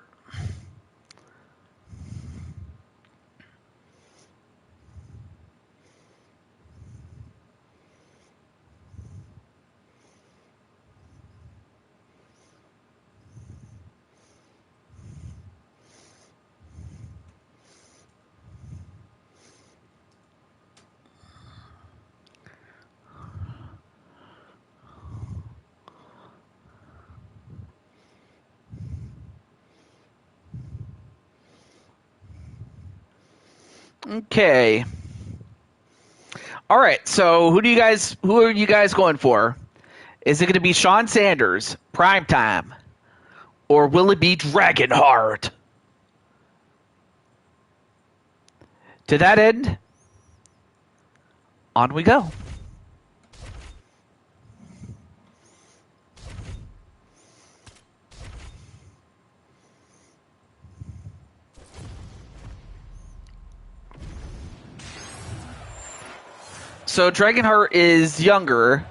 Okay. All right. So who are you guys going for? Is it going to be Sean Sanders, primetime, or will it be Dragonheart? To that end, on we go. So Dragonheart is younger,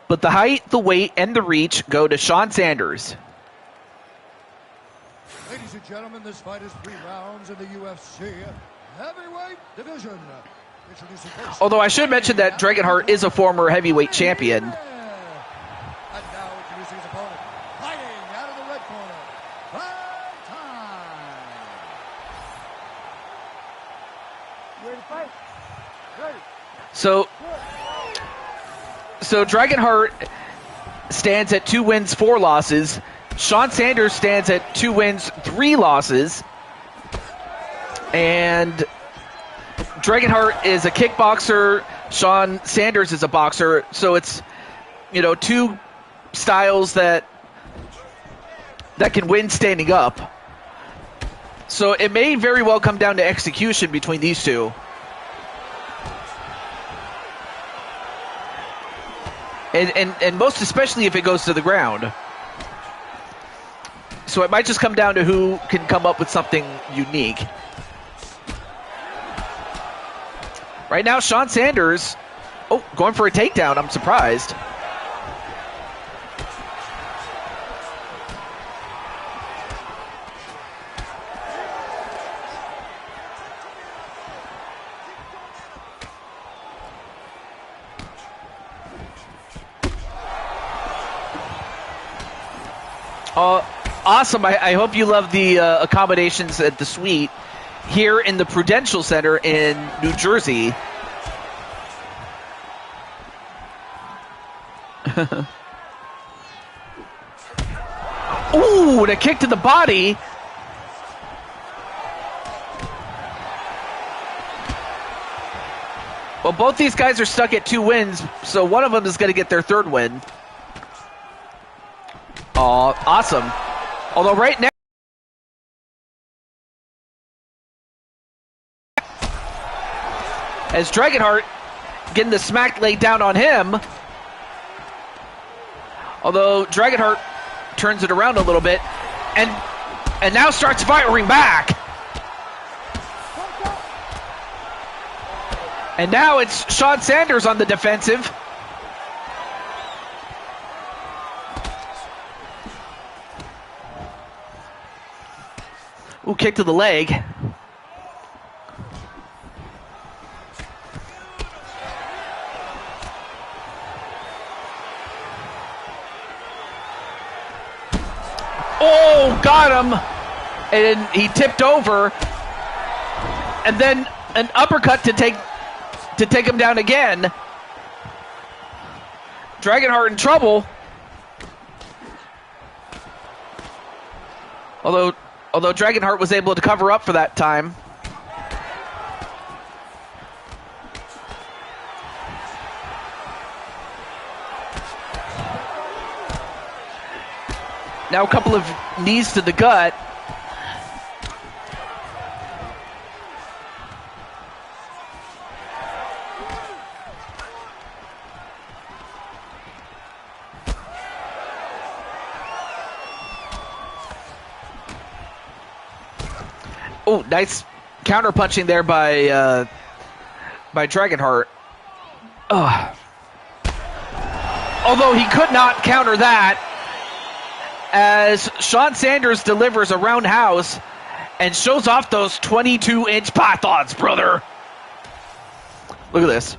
but the height, the weight, and the reach go to Sean Sanders. Ladies and gentlemen, this fight is 3 rounds in the UFC heavyweight division. Introducing first. Although I should mention that Dragonheart is a former heavyweight champion. And now introducing his opponent, fighting out of the red corner, prime time. You ready to fight? Ready. So Dragonheart stands at 2 wins, 4 losses. Sean Sanders stands at 2 wins, 3 losses. And Dragonheart is a kickboxer Sean Sanders is a boxer, so it's, two styles that can win standing up. So it may very well come down to execution between these two. And most especially if it goes to the ground. So it might just come down to who can come up with something unique. Right now, Sean Sanders, going for a takedown. I'm surprised. Awesome. I hope you love the accommodations at the suite here in the Prudential Center in New Jersey. Ooh, and a kick to the body. Well, both these guys are stuck at 2 wins, so one of them is going to get their 3rd win. Oh, awesome. Although right now, as Dragonheart getting the smack laid down on him. Although Dragonheart turns it around a little bit and now starts firing back. And now it's Sean Sanders on the defensive. Ooh, kick to the leg. Oh, got him. And he tipped over. And then an uppercut to take him down again. Dragonheart in trouble. Although Dragonheart was able to cover up for that time. Now a couple of knees to the gut. Oh, nice counter punching there by Dragonheart. Although he could not counter that, as Sean Sanders delivers a roundhouse and shows off those 22-inch pythons, brother. Look at this.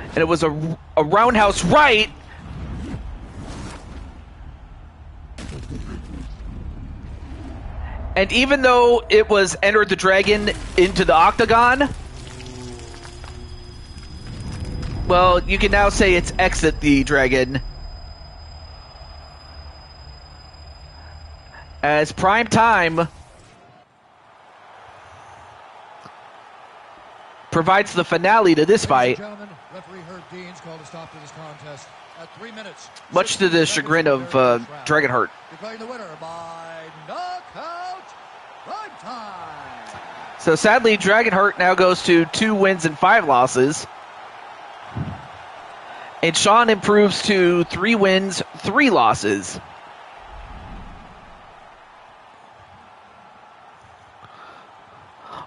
And it was a roundhouse right. And even though it was Enter the Dragon into the octagon, well, you can now say it's Exit the Dragon. As prime time provides the finale to this fight. Referee Herb Dean's called a stop to this contest at 3 minutes. Much to the chagrin of Dragonheart. Declaring the winner by knockout, prime time. So sadly, Dragonheart now goes to 2 wins and 5 losses. And Sean improves to 3 wins, 3 losses.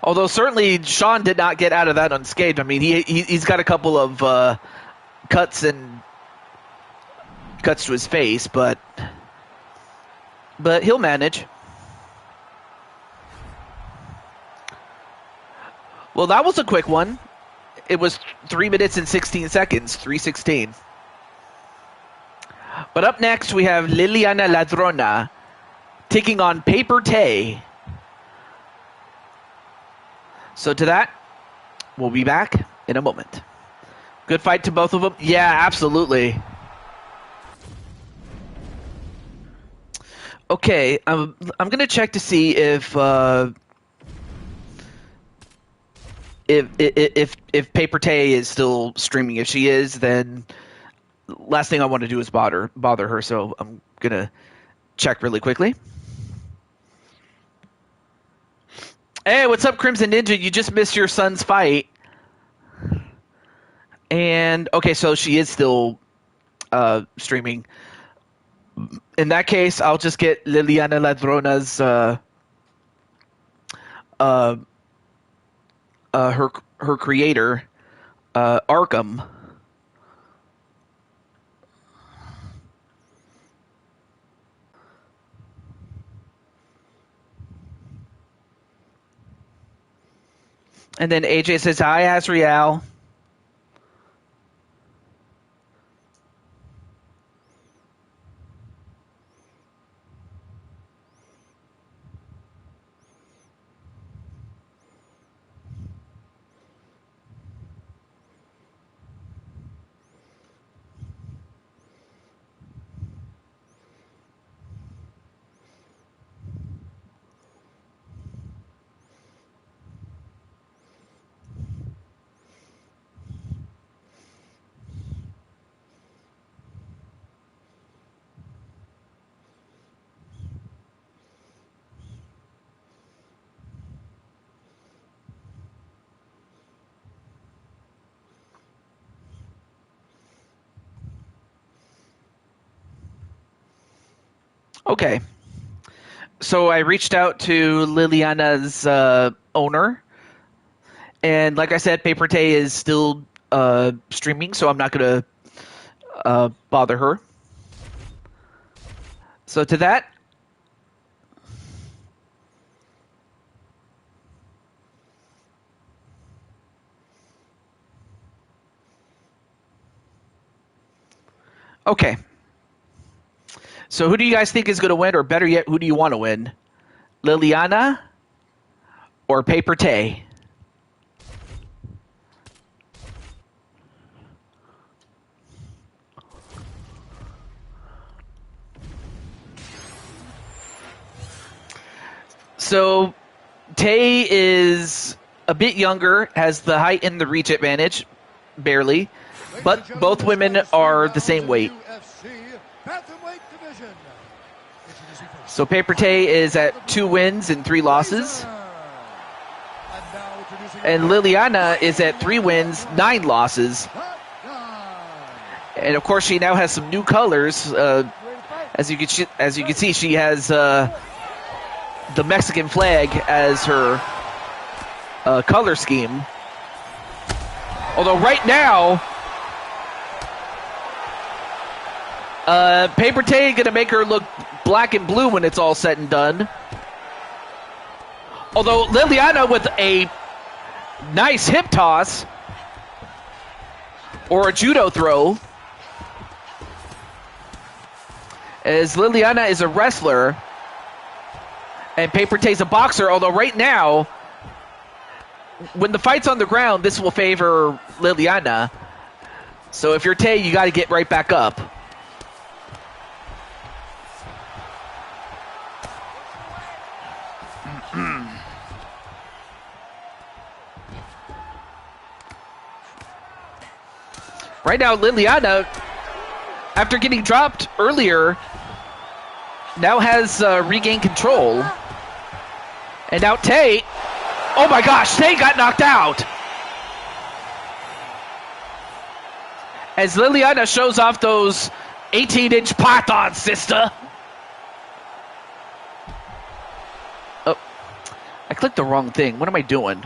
Although certainly Sean did not get out of that unscathed. I mean, he's got a couple of cuts to his face, but he'll manage. Well, that was a quick one. It was 3 minutes and 16 seconds, 3:16. But up next, we have Liliana Ladrona taking on Paper Tay. So to that, we'll be back in a moment. Good fight to both of them? Yeah, absolutely. Okay, I'm going to check to see if if Paper Tay is still streaming. If she is, then last thing I want to do is bother her. So I'm gonna check really quickly. Hey, what's up, Crimson Ninja? You just missed your son's fight. And okay, so she is still streaming. In that case, I'll just get Liliana Ladrona's her creator, Arkham. And then AJ says, "Hi, Azriel." Okay. So I reached out to Liliana's owner, and like I said, Paper Tay is still streaming, so I'm not going to bother her. So to that, okay. So who do you guys think is going to win, or better yet, who do you want to win? Liliana or Paper Tay? So Tay is a bit younger, has the height and the reach advantage, barely, but both women are the same weight. So Paper Tay is at 2 wins and 3 losses. And Liliana is at 3 wins, 9 losses. And of course, she now has some new colors. As you can see, she has the Mexican flag as her color scheme. Although right now, Paper Tay gonna make her look black and blue when it's all said and done. Although Liliana with a nice hip toss or a judo throw, as Liliana is a wrestler and Paper Tay's a boxer. Although right now, when the fight's on the ground, this will favor Liliana. So if you're Tay, you got to get right back up. Right now, Liliana, after getting dropped earlier, now has regained control. And now Tay, oh my gosh, Tay got knocked out. As Liliana shows off those 18-inch pythons, sister. Oh, I clicked the wrong thing. What am I doing?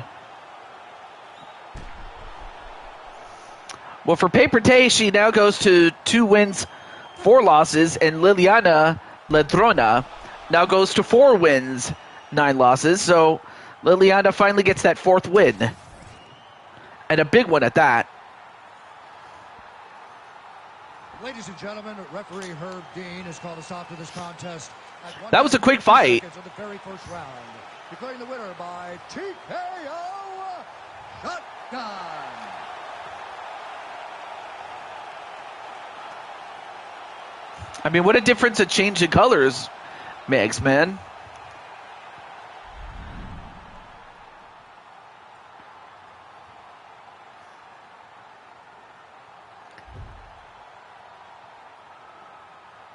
Well, for Paper Tay, she now goes to 2 wins, 4 losses, and Liliana Ladrona now goes to 4 wins, 9 losses. So Liliana finally gets that 4th win, and a big one at that. Ladies and gentlemen, referee Herb Dean has called a stop to this contest. That was a quick fight. Of the very first round, declaring the winner by TKO Shotgun. I mean, what a difference a change in colors makes, man.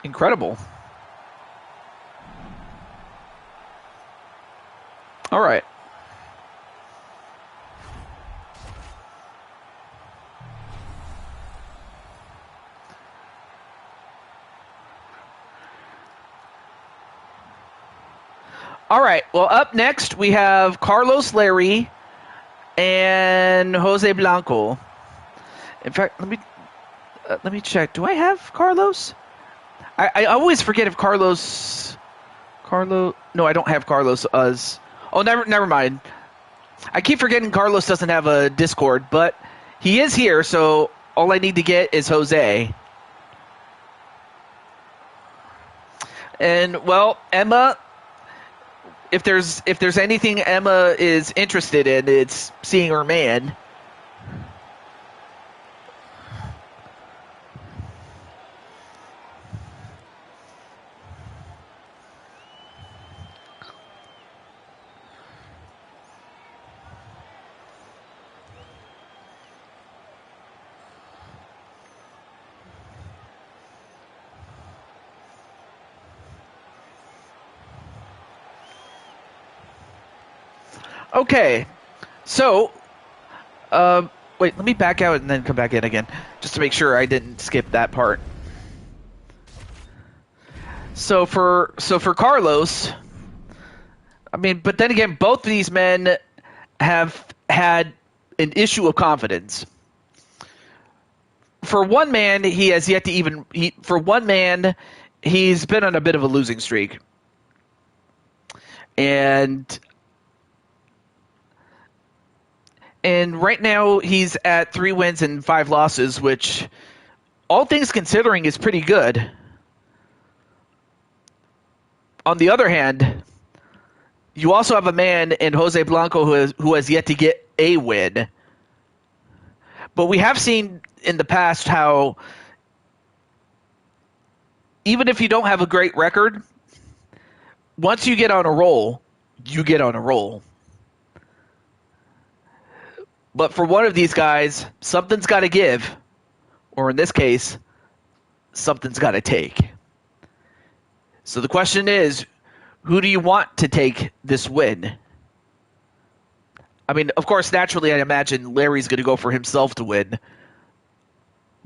Incredible. All right. All right. Well, up next we have Carlos Larry and Jose Blanco. In fact, let me check. Do I have Carlos? I always forget if Carlos. No, I don't have Carlos as. Oh, never mind. I keep forgetting Carlos doesn't have a Discord, but he is here, so all I need to get is Jose. And well, Emma, if there's anything Emma is interested in, it's seeing her man. Okay, so, wait, let me back out and then come back in again, just to make sure I didn't skip that part. So for Carlos, I mean, but then again, both of these men have had an issue of confidence. For one man, he has yet to even. For one man, he's been on a bit of a losing streak, and right now he's at 3 wins and 5 losses, which, all things considering, is pretty good. On the other hand, you also have a man in Jose Blanco who has yet to get a win. But we have seen in the past how even if you don't have a great record, once you get on a roll, you get on a roll. But for one of these guys, something's got to give, or in this case, something's got to take. So the question is, who do you want to take this win? I mean, of course, naturally, I imagine Larry's going to go for himself to win.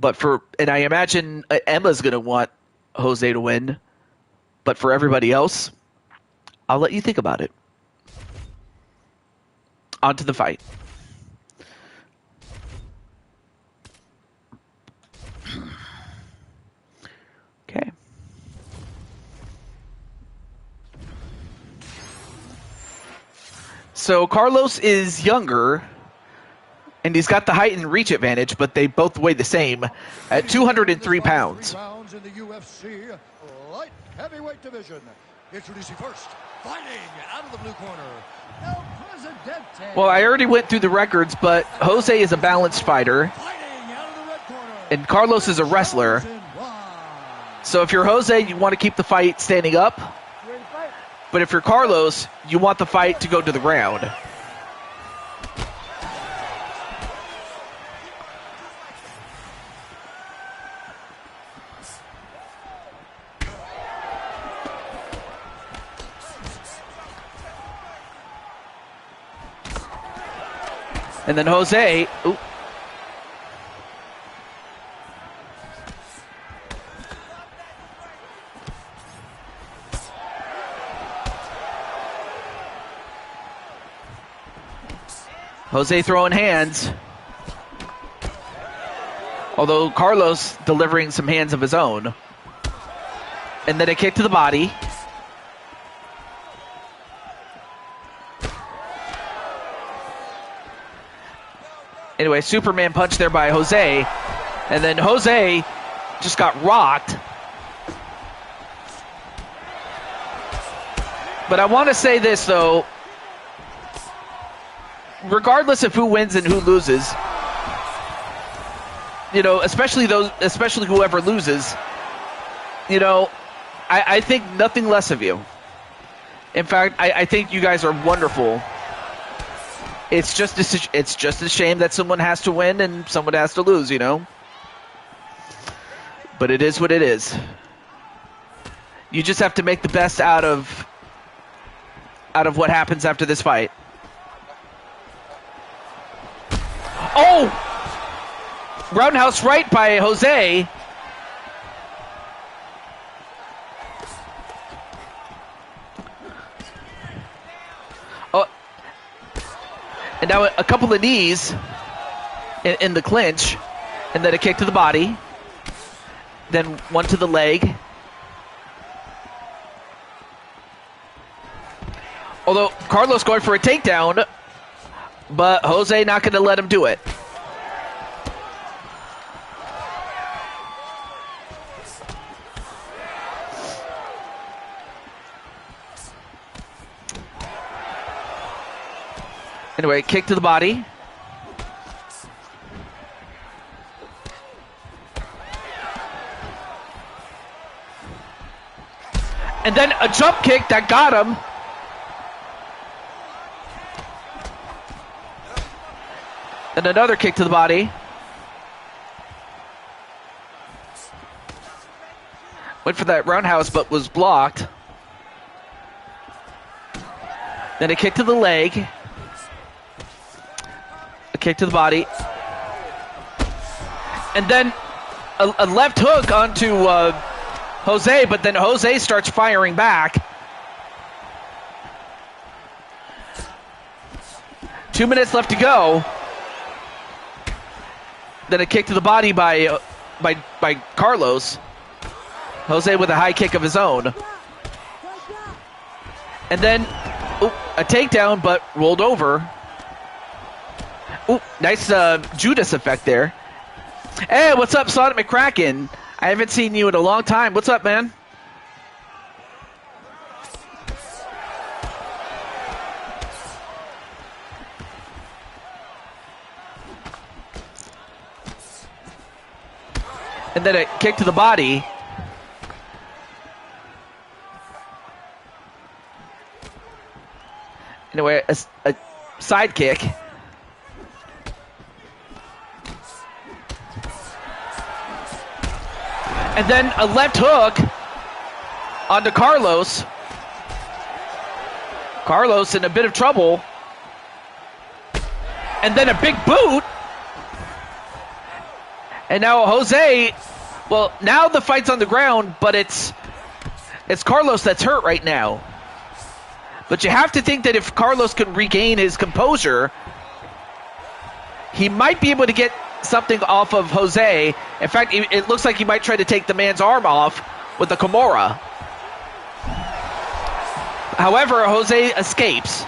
And I imagine Emma's going to want Jose to win. But for everybody else, I'll let you think about it. On to the fight. Okay. So Carlos is younger, and he's got the height and reach advantage, but they both weigh the same at 203 pounds. Rounds in the UFC light heavyweight division. Introducing first, fighting out of the blue corner, El Presidente. Well, I already went through the records, but Jose is a balanced fighter, Fighting out of the red corner, and Carlos is a wrestler. So if you're Jose, you want to keep the fight standing up. But if you're Carlos, you want the fight to go to the ground. And then Jose... Ooh. Jose throwing hands. Although Carlos delivering some hands of his own. And then a kick to the body. Anyway, Superman punch there by Jose. And then Jose just got rocked. But I want to say this, though. Regardless of who wins and who loses, especially whoever loses, I think nothing less of you. In fact, I think you guys are wonderful. It's just a shame that someone has to win and someone has to lose, But it is what it is. You just have to make the best out of what happens after this fight. Oh! Roundhouse right by Jose. Oh. And now a couple of knees in the clinch. And then a kick to the body. Then one to the leg. Although Carlos going for a takedown, but Jose not going to let him do it. Anyway, kick to the body. And then a jump kick that got him. And another kick to the body. Went for that roundhouse, but was blocked. Then a kick to the leg. A kick to the body. And then a left hook onto Jose, but then Jose starts firing back. 2 minutes left to go. Then a kick to the body by Carlos. Jose with a high kick of his own. And then a takedown, but rolled over. Ooh, nice Judas effect there. Hey, what's up, Sonic McCracken? I haven't seen you in a long time. What's up, man? And then a kick to the body. Anyway, a side kick. And then a left hook onto Carlos. Carlos in a bit of trouble. And then a big boot. And now Jose, well, now the fight's on the ground, but it's Carlos that's hurt right now. But you have to think that if Carlos can regain his composure, he might be able to get something off of Jose. In fact, it looks like he might try to take the man's arm off with the Kimura. However, Jose escapes.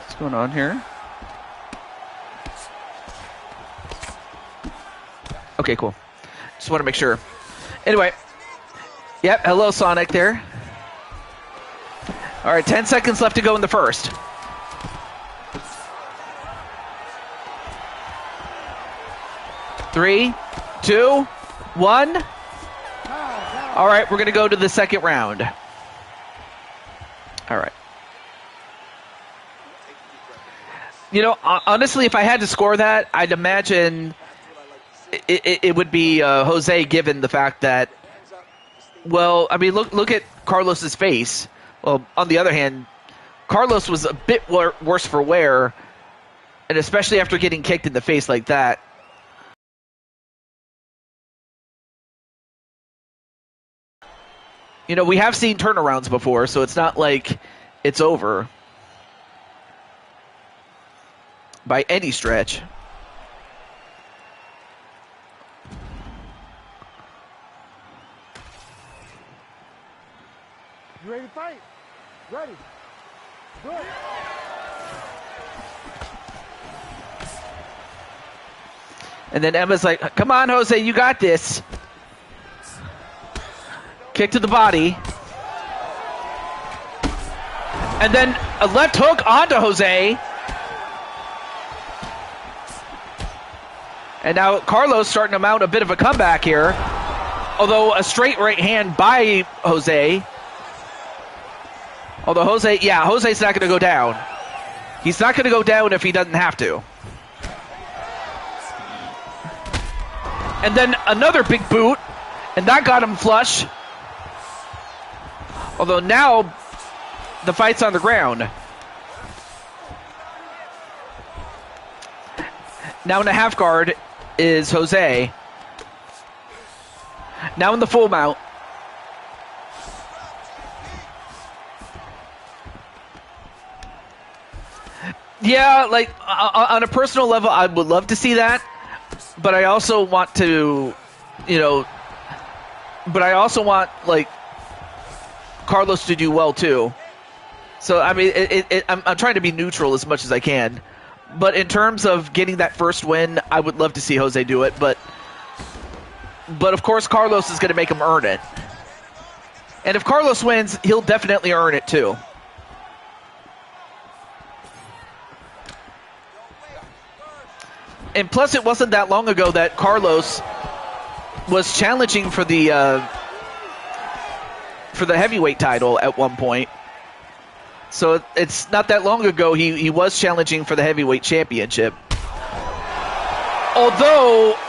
What's going on here? Okay, cool. Just want to make sure. Anyway. Yep, hello, Sonic there. All right, 10 seconds left to go in the first. Three, two, one. All right, we're going to go to the second round. All right. You know, honestly, if I had to score that, I'd imagine it would be Jose, given the fact that, well, I mean, look at Carlos's face. Well, on the other hand, Carlos was a bit worse for wear, and especially after getting kicked in the face like that. You know, we have seen turnarounds before, so it's not like it's over by any stretch. You ready to fight? Ready. Good. And then Emma's like, come on, Jose, you got this. Kick to the body. And then a left hook onto Jose. And now Carlos starting to mount a bit of a comeback here. Although a straight right hand by Jose. Although Jose's not going to go down. He's not going to go down if he doesn't have to. And then another big boot, and that got him flush. Although now the fight's on the ground. Now in the half guard is Jose. Now in the full mount. Yeah, like on a personal level, I would love to see that, but I also want to, like Carlos to do well too. So I mean, I'm trying to be neutral as much as I can, but in terms of getting that first win, I would love to see Jose do it, but of course Carlos is going to make him earn it, and if Carlos wins, he'll definitely earn it too. And plus, it wasn't that long ago that Carlos was challenging for the heavyweight title at one point. So it's not that long ago he was challenging for the heavyweight championship. Although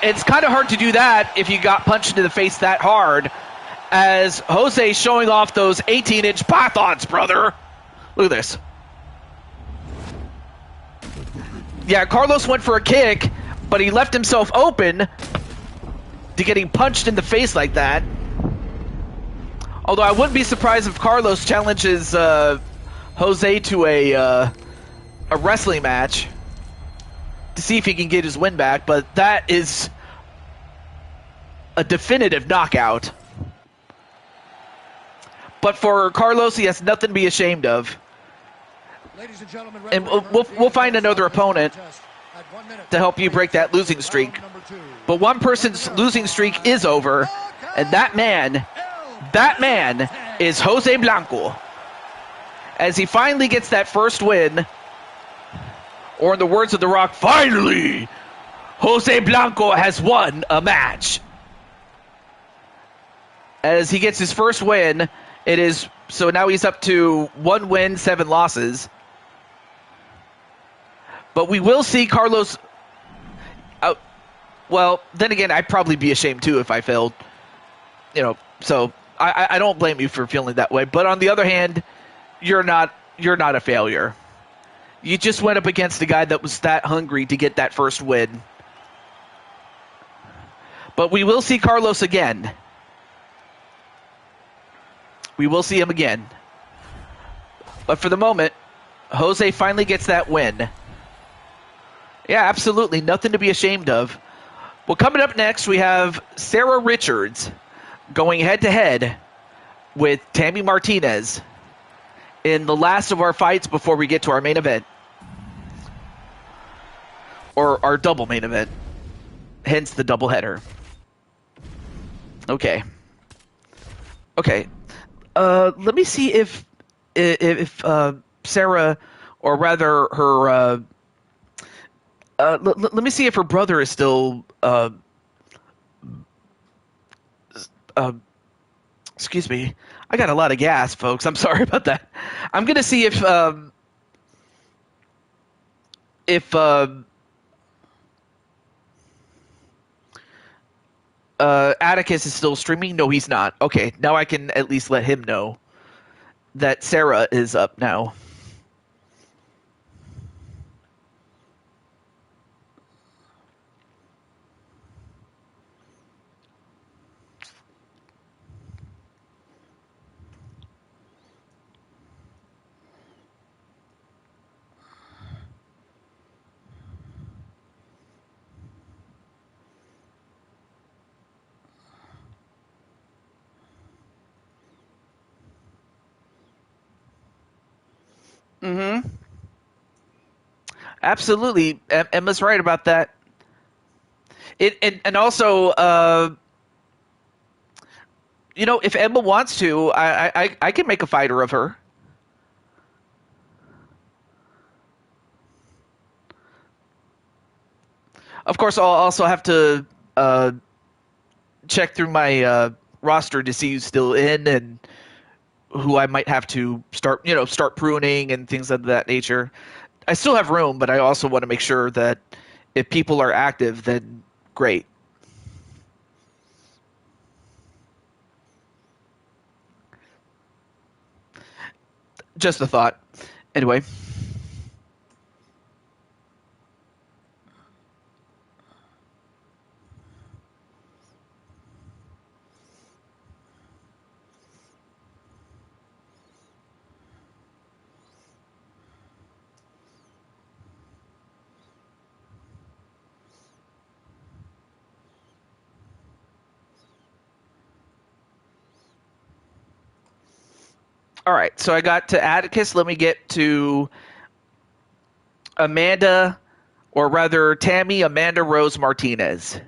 it's kind of hard to do that if you got punched in the face that hard, as Jose showing off those 18-inch pythons, brother. Look at this. Yeah, Carlos went for a kick, but he left himself open to getting punched in the face like that. Although I wouldn't be surprised if Carlos challenges Jose to a wrestling match to see if he can get his win back, but that is a definitive knockout. But for Carlos, he has nothing to be ashamed of. And we'll find another opponent to help you break that losing streak. But one person's losing streak is over, and that man is Jose Blanco. As he finally gets that first win, or in the words of The Rock, finally, Jose Blanco has won a match. As he gets his first win, so now he's up to 1 win, 7 losses. But we will see Carlos. Well, then again, I'd probably be ashamed too if I failed. So I don't blame you for feeling that way. But on the other hand, you're not a failure. You just went up against a guy that was that hungry to get that first win. But we will see Carlos again. We will see him again. But for the moment, Jose finally gets that win. Yeah, absolutely. Nothing to be ashamed of. Well, coming up next, we have Sarah Richards going head-to-head with Tammy Martinez in the last of our fights before we get to our main event. Or our double main event. Hence the doubleheader. Okay. Let me see if Sarah, or rather her... let me see if her brother is still... excuse me. I got a lot of gas, folks. I'm sorry about that. I'm going to see if Atticus is still streaming. No, he's not. Okay, now I can at least let him know that Sarah is up now. Mm-hmm. Absolutely. Emma's right about that. And also, if Emma wants to, I can make a fighter of her. Of course, I'll also have to check through my roster to see who's still in and who I might have to start pruning and things of that nature. I still have room, but I also want to make sure that if people are active, then great. Just a thought. Anyway. All right, so I got to Atticus. Let me get to Amanda, or rather Tammy Amanda Rose Martinez.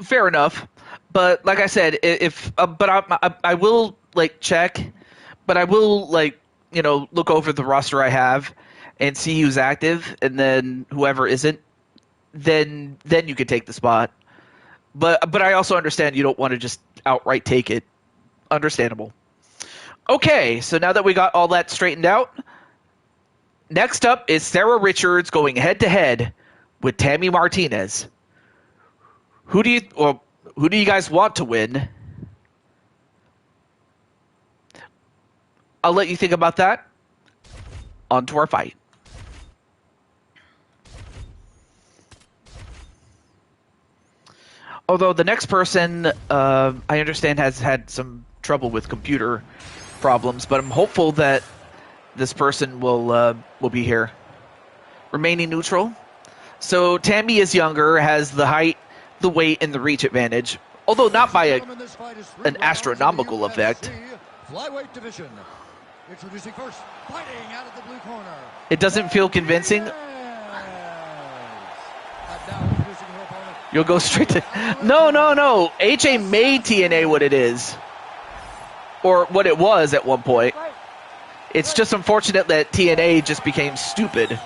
Fair enough, but like I said, if but I will like check, but I will like look over the roster I have and see who's active, and then whoever isn't, then you could take the spot. But I also understand you don't want to just outright take it. Understandable. Okay, so now that we got all that straightened out, next up is Sarah Richards going head to head with Tammy Martinez. Who do you guys want to win? I'll let you think about that. On to our fight. Although the next person, I understand, has had some trouble with computer problems, but I'm hopeful that this person will be here. Remaining neutral. So Tammy is younger, has the height, the weight, and the reach advantage, although not by an astronomical effect. Flyweight division. Introducing first, fighting out of the blue corner. It doesn't feel convincing. You'll go straight to... No. AJ made TNA what it is. Or what it was at one point. It's just unfortunate that TNA just became stupid.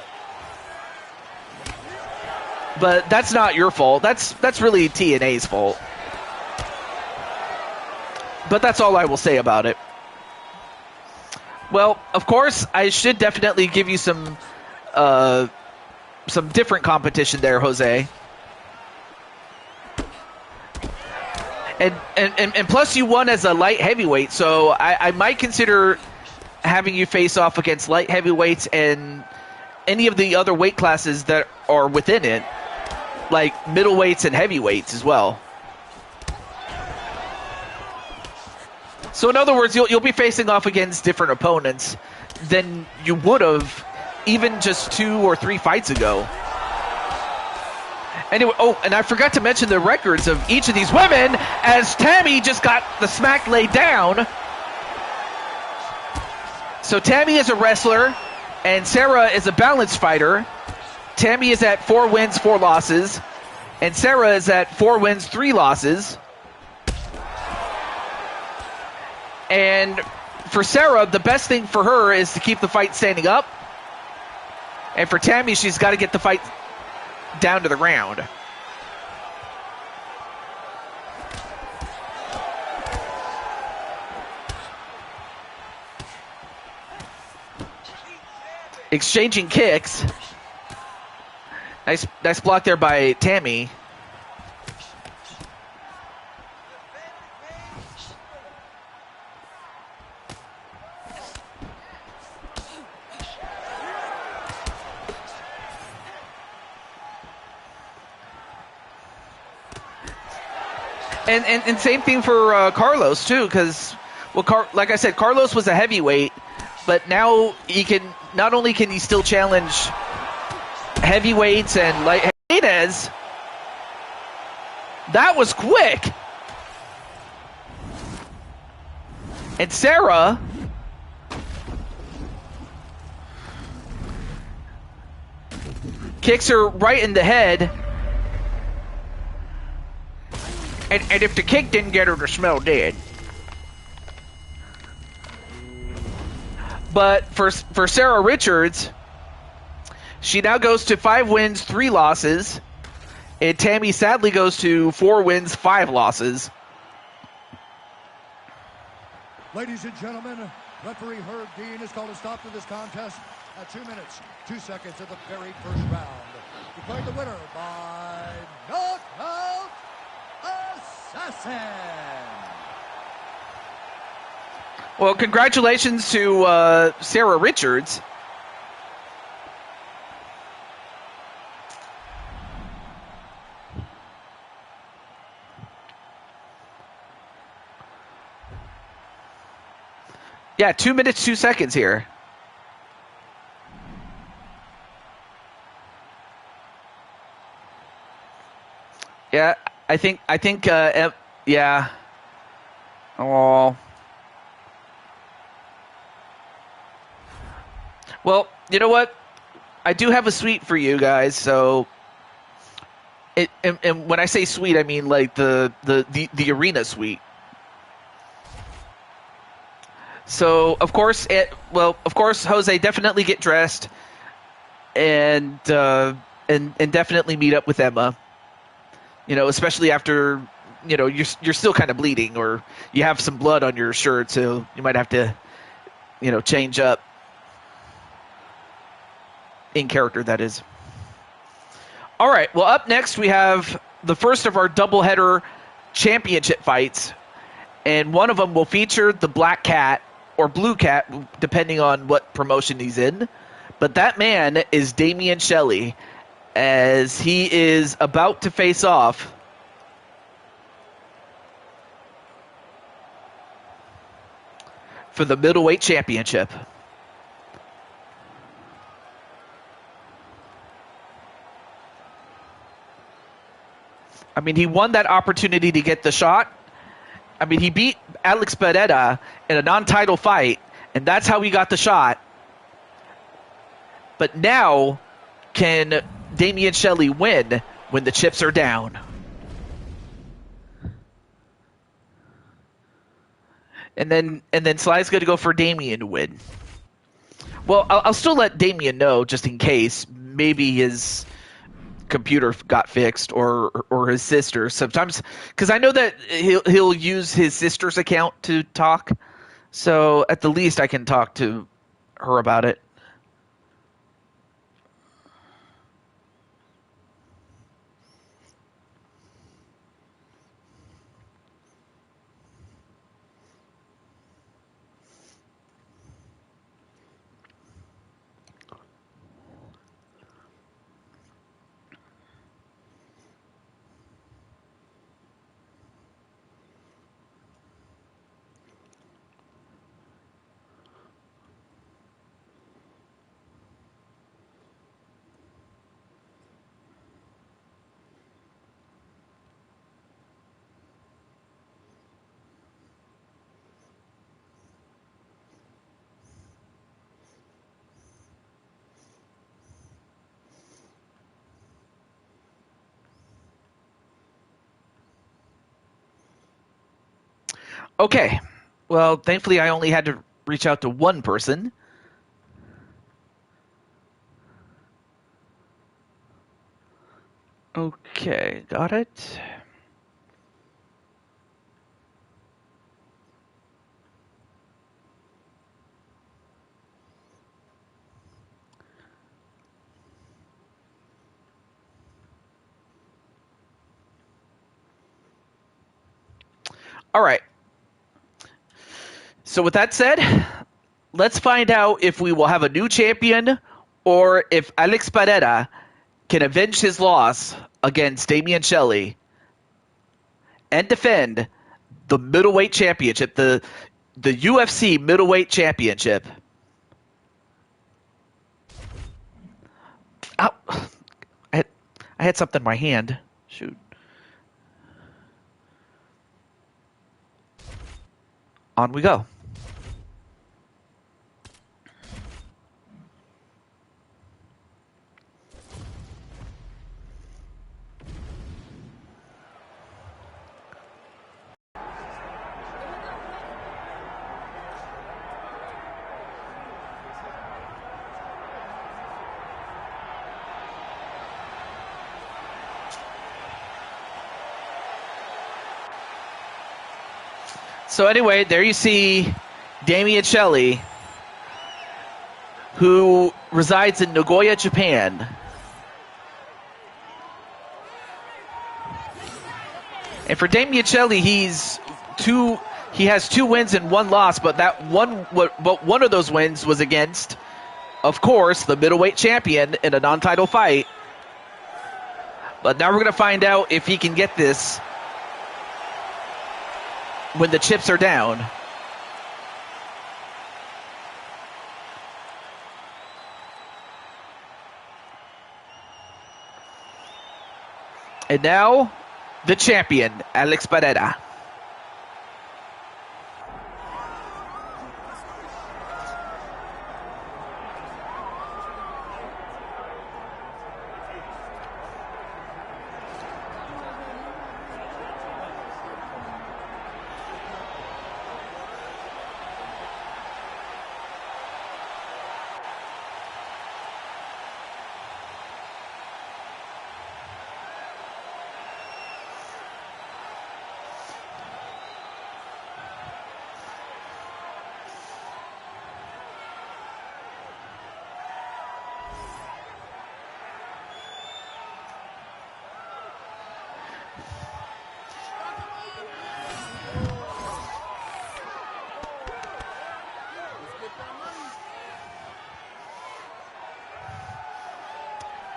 But that's not your fault. That's really TNA's fault. But that's all I will say about it. Well, of course, I should definitely give you some different competition there, Jose. And plus you won as a light heavyweight, so I might consider having you face off against light heavyweights and any of the other weight classes that are within it, like middleweights and heavyweights as well. So in other words, you'll be facing off against different opponents than you would have even just 2 or 3 fights ago. Anyway, oh, and I forgot to mention the records of each of these women, as Tammy just got the smack laid down. So Tammy is a wrestler, and Sarah is a balanced fighter. Tammy is at 4 wins, 4 losses, and Sarah is at 4 wins, 3 losses. And for Sarah, the best thing for her is to keep the fight standing up. And for Tammy, she's got to get the fight down to the ground. Exchanging kicks. Nice block there by Tammy. And same thing for Carlos too, because like I said, Carlos was a heavyweight, but now he can not only can he still challenge heavyweights and light heavyweights. That was quick. And Sarah kicks her right in the head. And if the kick didn't get her to smell dead. But for Sarah Richards, she now goes to 5 wins, 3 losses. And Tammy sadly goes to 4 wins, 5 losses. Ladies and gentlemen, referee Herb Dean has called a stop to this contest at 2 minutes, 2 seconds of the very first round. Declared the winner by knockout assassin. Well, congratulations to Sarah Richards. Yeah, 2 minutes, 2 seconds here. Yeah, I think, yeah. Oh. Well, you know what? I do have a suite for you guys, so. And when I say suite, I mean like the arena suite. So of course, Jose, definitely get dressed, and definitely meet up with Emma. You know, especially after, you know, you're still kind of bleeding, or you have some blood on your shirt, so you might have to, you know, change up in character. That is. All right. Well, up next we have the first of our doubleheader championship fights, and one of them will feature the Black Cat or Blue Cat, depending on what promotion he's in. But that man is Damian Shelley, as he is about to face off for the middleweight championship. I mean, he won that opportunity to get the shot. I mean, he beat Alex Pereira in a non-title fight, and that's how he got the shot. But now, can Damian Shelley win when the chips are down? And then Sly's going to go for Damian to win. Well, I'll still let Damian know, just in case. Maybe his computer got fixed, or his sister sometimes, because I know that he'll use his sister's account to talk, so at the least I can talk to her about it. Okay, well, thankfully I only had to reach out to one person. Okay, got it. All right. So with that said, let's find out if we will have a new champion, or if Alex Pereira can avenge his loss against Damian Shelley and defend the middleweight championship, the UFC middleweight championship. Ow. I had something in my hand. Shoot. On we go. So anyway, there you see Damian Shelley, who resides in Nagoya, Japan. And for Damian Shelley, he has 2 wins and 1 loss, but one of those wins was against, of course, the middleweight champion in a non-title fight. But now we're going to find out if he can get this when the chips are down. And now, the champion, Alex Pereira.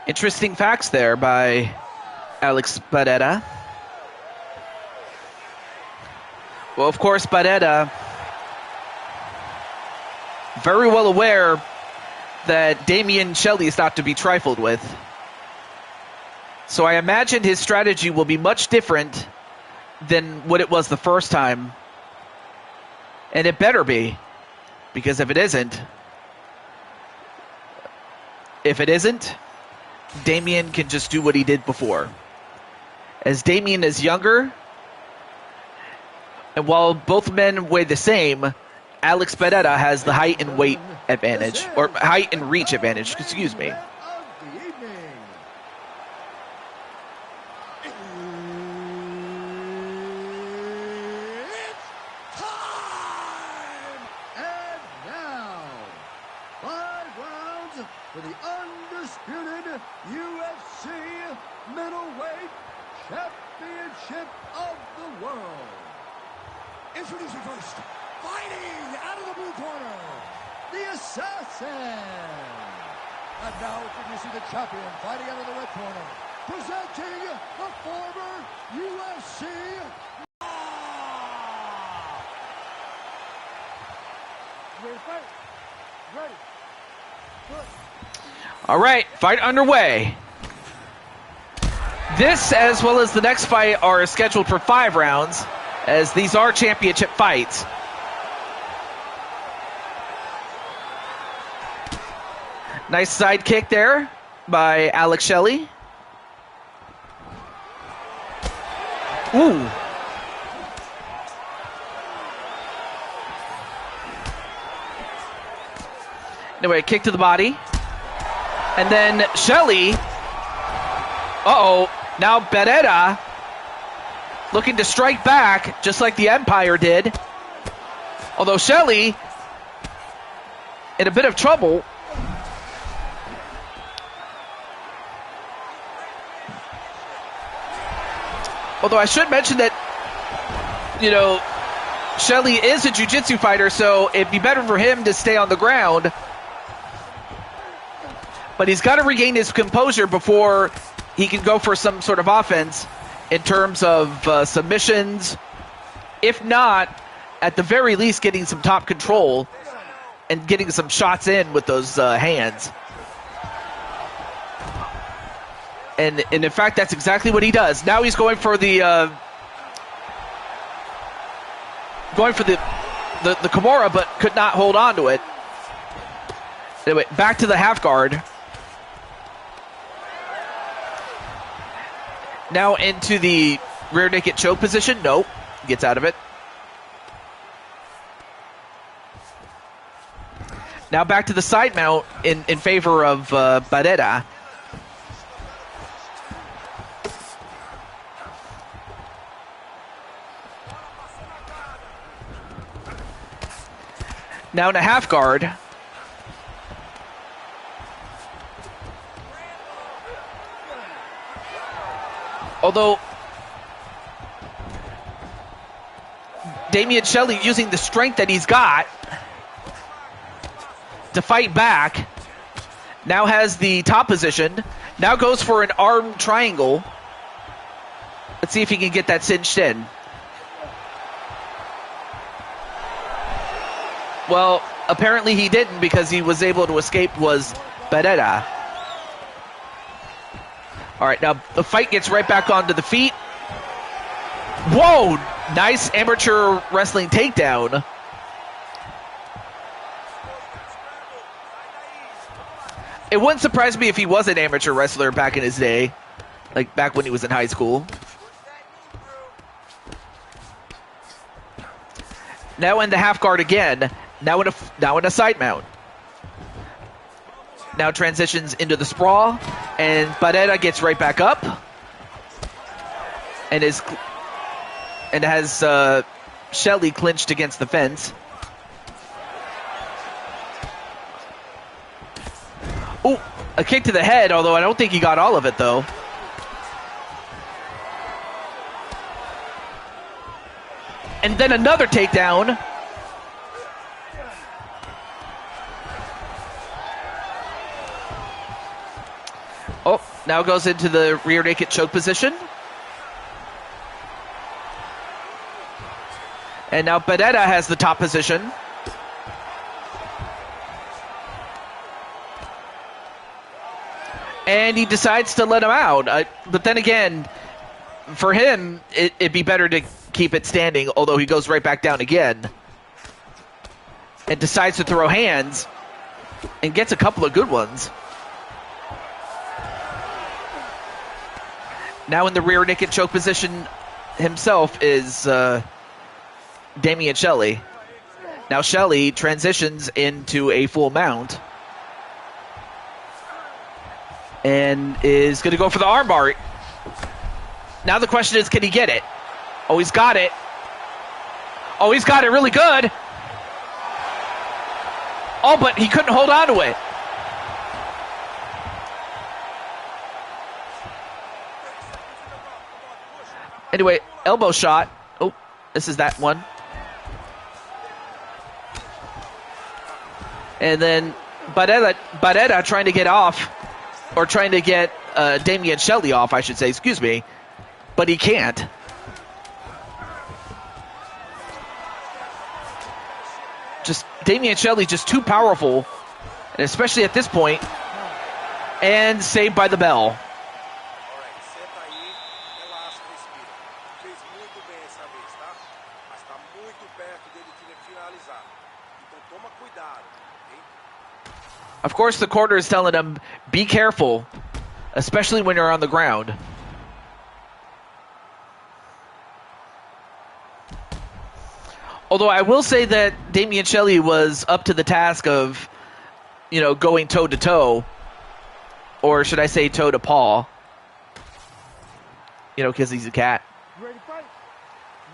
Interesting facts there by Alex Pereira. Well, of course, Pereira very well aware that Damian Shelley is not to be trifled with. So I imagine his strategy will be much different than what it was the first time. And it better be, because if it isn't, Damian can just do what he did before. As Damian is younger, and while both men weigh the same, Alex Pereira has the height and weight advantage, or height and reach advantage, excuse me. For the undisputed UFC middleweight championship of the world. Introducing first, fighting out of the blue corner, the Assassin. And now introducing the champion, fighting out of the red corner, presenting the former UFC. Ready to fight? Ready. Good. All right, fight underway. This, as well as the next fight, are scheduled for 5 rounds, as these are championship fights. Nice side kick there by Alex Shelley. Ooh. Anyway, kick to the body. And then Shelley, now Pereira looking to strike back just like the Empire did. Although Shelley in a bit of trouble. Although I should mention that, Shelley is a jiu-jitsu fighter, so it'd be better for him to stay on the ground. But he's got to regain his composure before he can go for some sort of offense in terms of submissions. If not, at the very least, getting some top control and getting some shots in with those hands. And in fact, that's exactly what he does. Now he's going for the Kimura, but could not hold on to it. Anyway, back to the half guard. Now into the rear naked choke position. Nope. Gets out of it. Now back to the side mount in favor of Pereira. Now in a half guard. Although Damian Shelley using the strength that he's got to fight back. Now has the top position. Now goes for an arm triangle. Let's see if he can get that cinched in. Well, apparently he didn't, because he was able to escape was Barrera. All right, now the fight gets right back onto the feet. Whoa! Nice amateur wrestling takedown. It wouldn't surprise me if he was an amateur wrestler back in his day, like back when he was in high school. Now in the half guard again. Now in a side mount. Now transitions into the sprawl, and Barrera gets right back up, and has Shelley clinched against the fence. Ooh, a kick to the head, although I don't think he got all of it though. And then another takedown. Oh, now goes into the rear naked choke position. And now Barrera has the top position. And he decides to let him out. But then again, for him, it'd be better to keep it standing, although he goes right back down again. And decides to throw hands. And gets a couple of good ones. Now in the rear naked choke position himself is Damian Shelley. Now Shelley transitions into a full mount. And is going to go for the armbar. Now the question is, can he get it? Oh, he's got it. Oh, he's got it really good. Oh, but he couldn't hold on to it. Anyway, elbow shot. Oh, this is that one. And then Barrera trying to get off, or trying to get Damian Shelley off, I should say, excuse me. But he can't. Just Damian Shelley just too powerful, and especially at this point. And saved by the bell. Of course, the corner is telling him, be careful, especially when you're on the ground. Although I will say that Damian Shelley was up to the task of, going toe-to-toe, or should I say toe-to-paw, because he's a cat. Ready to fight?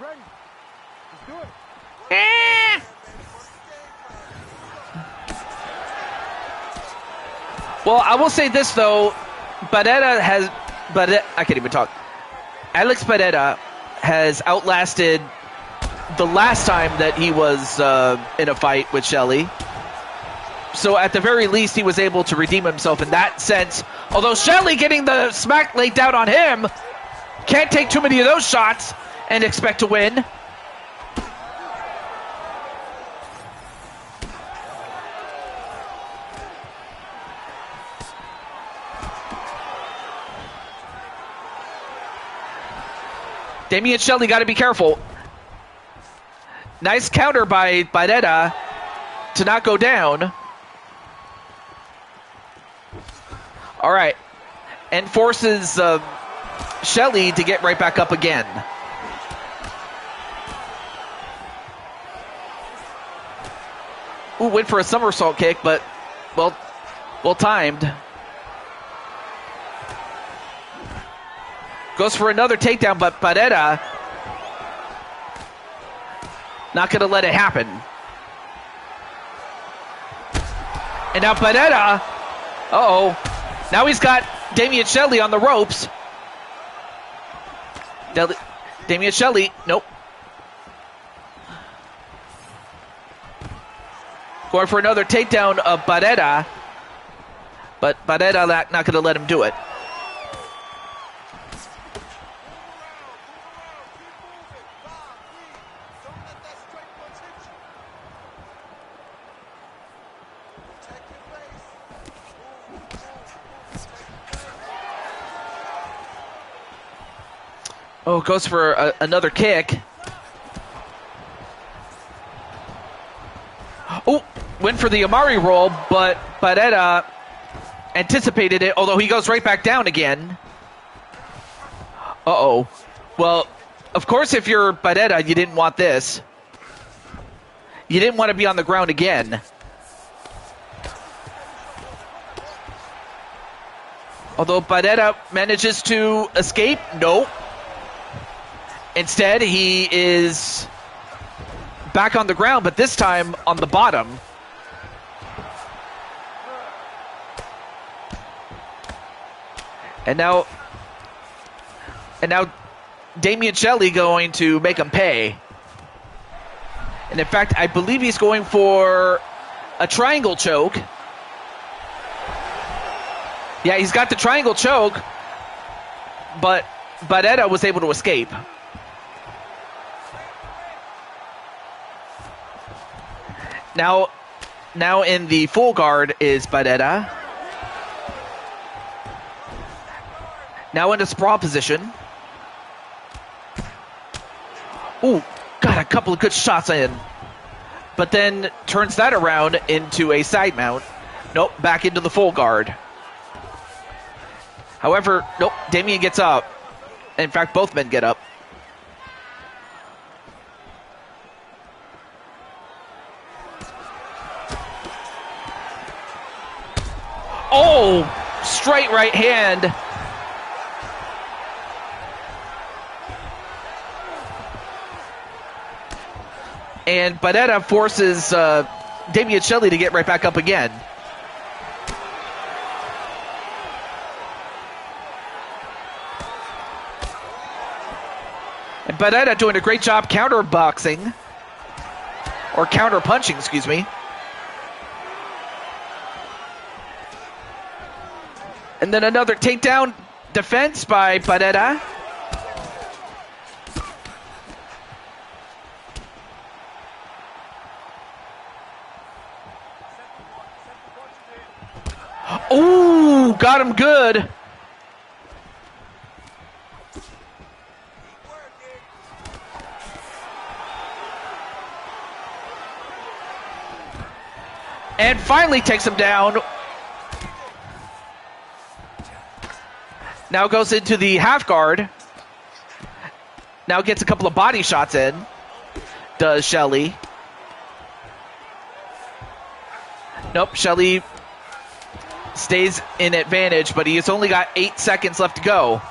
Ready. Let's do it. Well, I will say this, though. I can't even talk. Alex Barrera has outlasted the last time that he was in a fight with Shelley. So at the very least, he was able to redeem himself in that sense. Although Shelley getting the smack laid down on him, can't take too many of those shots and expect to win. Damian Shelley got to be careful. Nice counter by Barrera to not go down. All right. And forces Shelley to get right back up again. Ooh, went for a somersault kick, but well timed. Goes for another takedown, but Barrera not going to let it happen. And now Barrera. Uh-oh. Now he's got Damian Shelley on the ropes. Damian Shelley. Nope. Going for another takedown of Barrera. But Barrera not going to let him do it. Oh, goes for another kick. Oh, went for the Amari roll, but Barrera anticipated it, although he goes right back down again. Uh-oh. Well, of course, if you're Barrera, you didn't want this. You didn't want to be on the ground again. Although Barrera manages to escape. Nope. Instead, he is back on the ground, but this time on the bottom. And now Damian Shelley going to make him pay. And in fact, I believe he's going for a triangle choke. Yeah, he's got the triangle choke, but Barrera was able to escape. Now in the full guard is Barrera. Now into sprawl position. Ooh, got a couple of good shots in. But then turns that around into a side mount. Nope, back into the full guard. However, nope, Damian gets up. In fact, both men get up. Oh, straight right hand. And Barrera forces Damian Shelley to get right back up again. And Barrera doing a great job counter-boxing. Or counter-punching, excuse me. And then another takedown defense by Barrera. Ooh, got him good. And finally takes him down. Now goes into the half guard. Now gets a couple of body shots in. Does Shelley. Nope, Shelley stays in advantage, but he's only got 8 seconds left to go.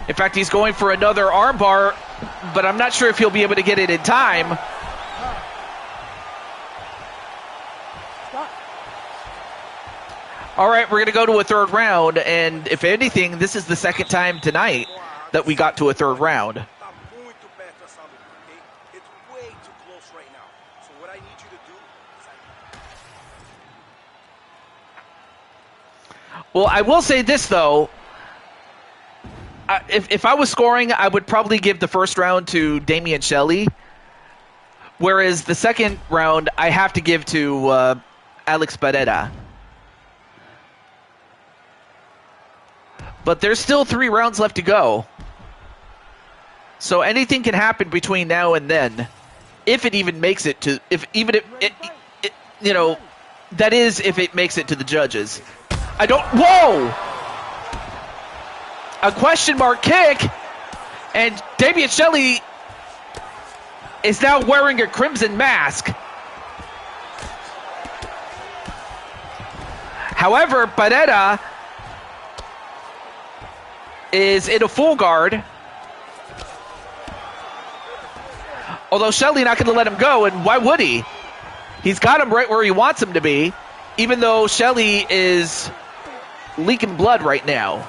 In fact, he's going for another armbar, but I'm not sure if he'll be able to get it in time. All right, we're going to go to a third round, and if anything, this is the second time tonight that we got to a third round. Well, I will say this, though. If I was scoring, I would probably give the first round to Damian Shelley, whereas the second round, I have to give to Alex Barrera. But there's still 3 rounds left to go. So anything can happen between now and then. If it even makes it to... you know, that is if it makes it to the judges. Whoa! A question mark kick. And Damian Shelley is now wearing a crimson mask. However, Barrera is in a full guard. Although Shelley not going to let him go, and why would he? He's got him right where he wants him to be, even though Shelley is leaking blood right now.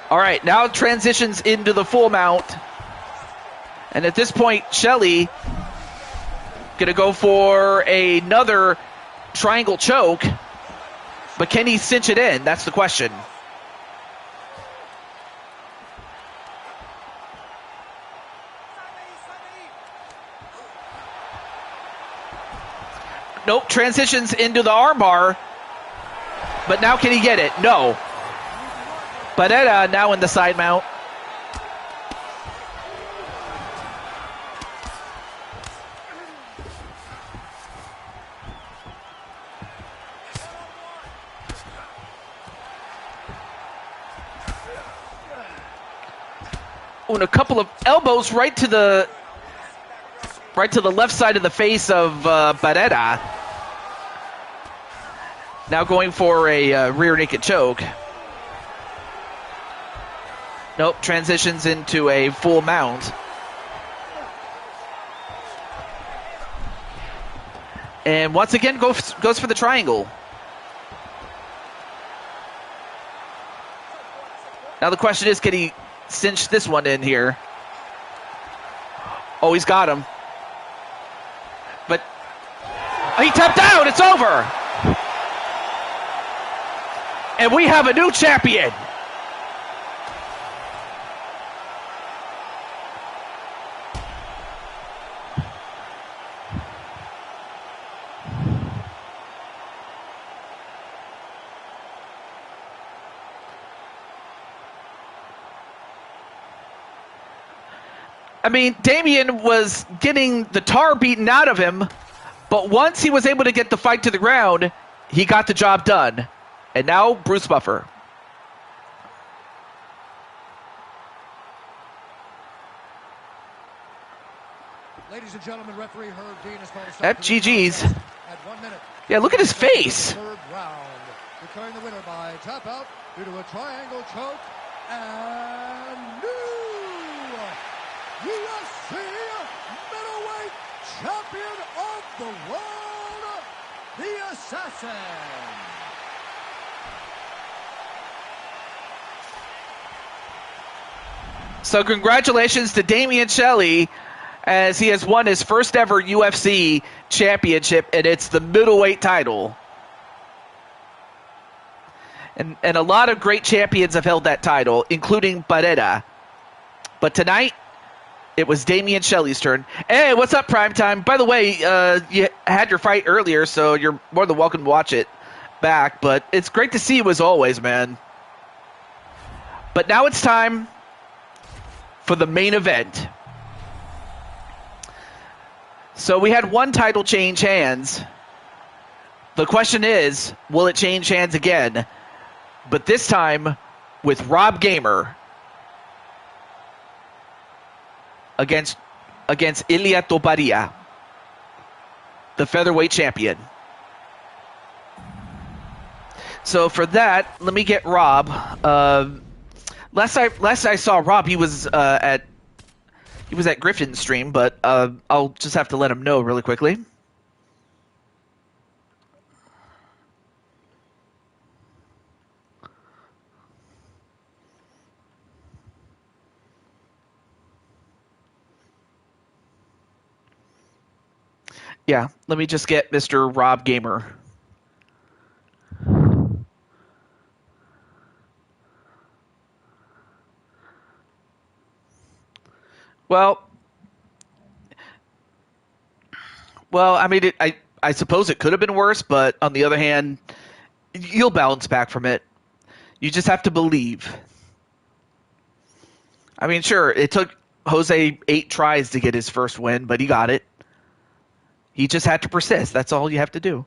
All right, now transitions into the full mount. And at this point, Shelley going to go for another triangle choke. But can he cinch it in? That's the question. Nope, transitions into the armbar. But now can he get it? No. Barrera now in the side mount. And a couple of elbows right to the left side of the face of Barrera. Now going for a rear naked choke. Nope, transitions into a full mount. And once again goes for the triangle. Now the question is, can he cinch this one in here? Oh, he's got him. But he tapped out. It's over. And we have a new champion. I mean, Damian was getting the tar beaten out of him, but once he was able to get the fight to the ground, he got the job done. And now, Bruce Buffer. Ladies and gentlemen, referee Herb Dean has called a stop to FGG's. at 1 minute. Yeah, look at his face. Third round, declaring the winner by tap out due to a triangle choke and new UFC middleweight champion of the world, the Assassin. So congratulations to Damian Shelley, as he has won his first ever UFC championship, and it's the middleweight title. And a lot of great champions have held that title, including Barrera. But tonight, it was Damian Shelley's turn. Hey, what's up, Primetime? By the way, you had your fight earlier, so you're more than welcome to watch it back. But it's great to see you as always, man. But now it's time for the main event. So we had one title change hands. The question is, will it change hands again? But this time with Rob Gamer against Ilia Topuria, the featherweight champion. So for that, let me get Rob. Last I saw Rob, he was at Griffin's stream, but I'll just have to let him know really quickly. Yeah, let me just get Mr. Rob Gamer. Well, I mean, I suppose it could have been worse, but on the other hand, you'll bounce back from it. You just have to believe. I mean, sure, it took Jose 8 tries to get his first win, but he got it. He just had to persist. That's all you have to do.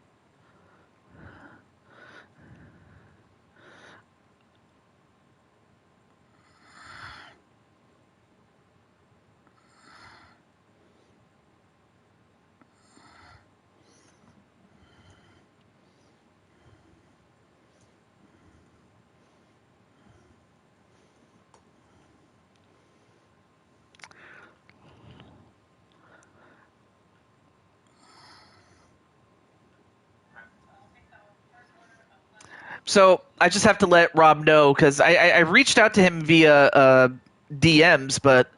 So I just have to let Rob know because I reached out to him via DMs, but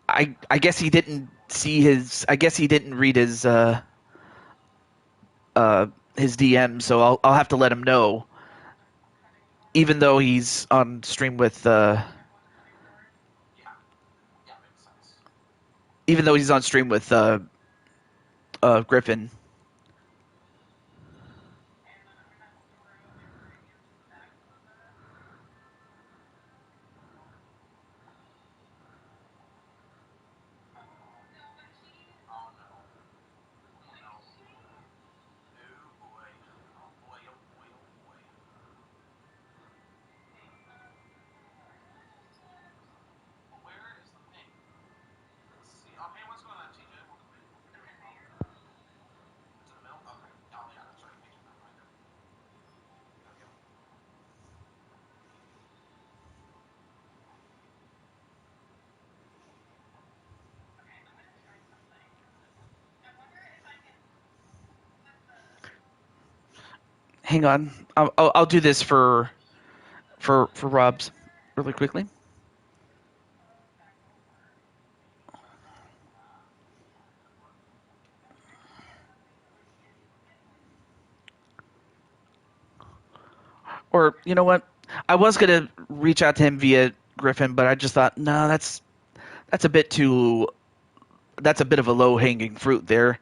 I guess he didn't see his. I guess he didn't read his DM, so I'll have to let him know, even though he's on stream with even though he's on stream with Griffin. Hang on, I'll do this for Rob's really quickly. Or you know what? I was gonna reach out to him via Griffin, but I just thought, no, that's a bit too. That's a bit of a low hanging fruit there.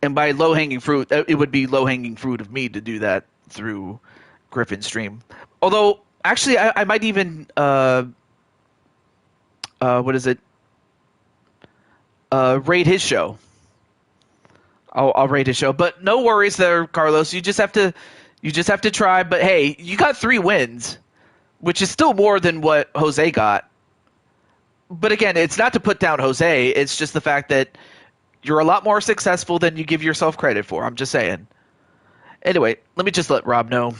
And by low hanging fruit, it would be low hanging fruit of me to do that through Griffin's stream. Although, actually, I might even what is it? Raid his show. I'll raid his show, but no worries there, Carlos. You just have to try. But hey, you got 3 wins, which is still more than what Jose got. But again, it's not to put down Jose. It's just the fact that you're a lot more successful than you give yourself credit for. I'm just saying. Anyway, let me just let Rob know.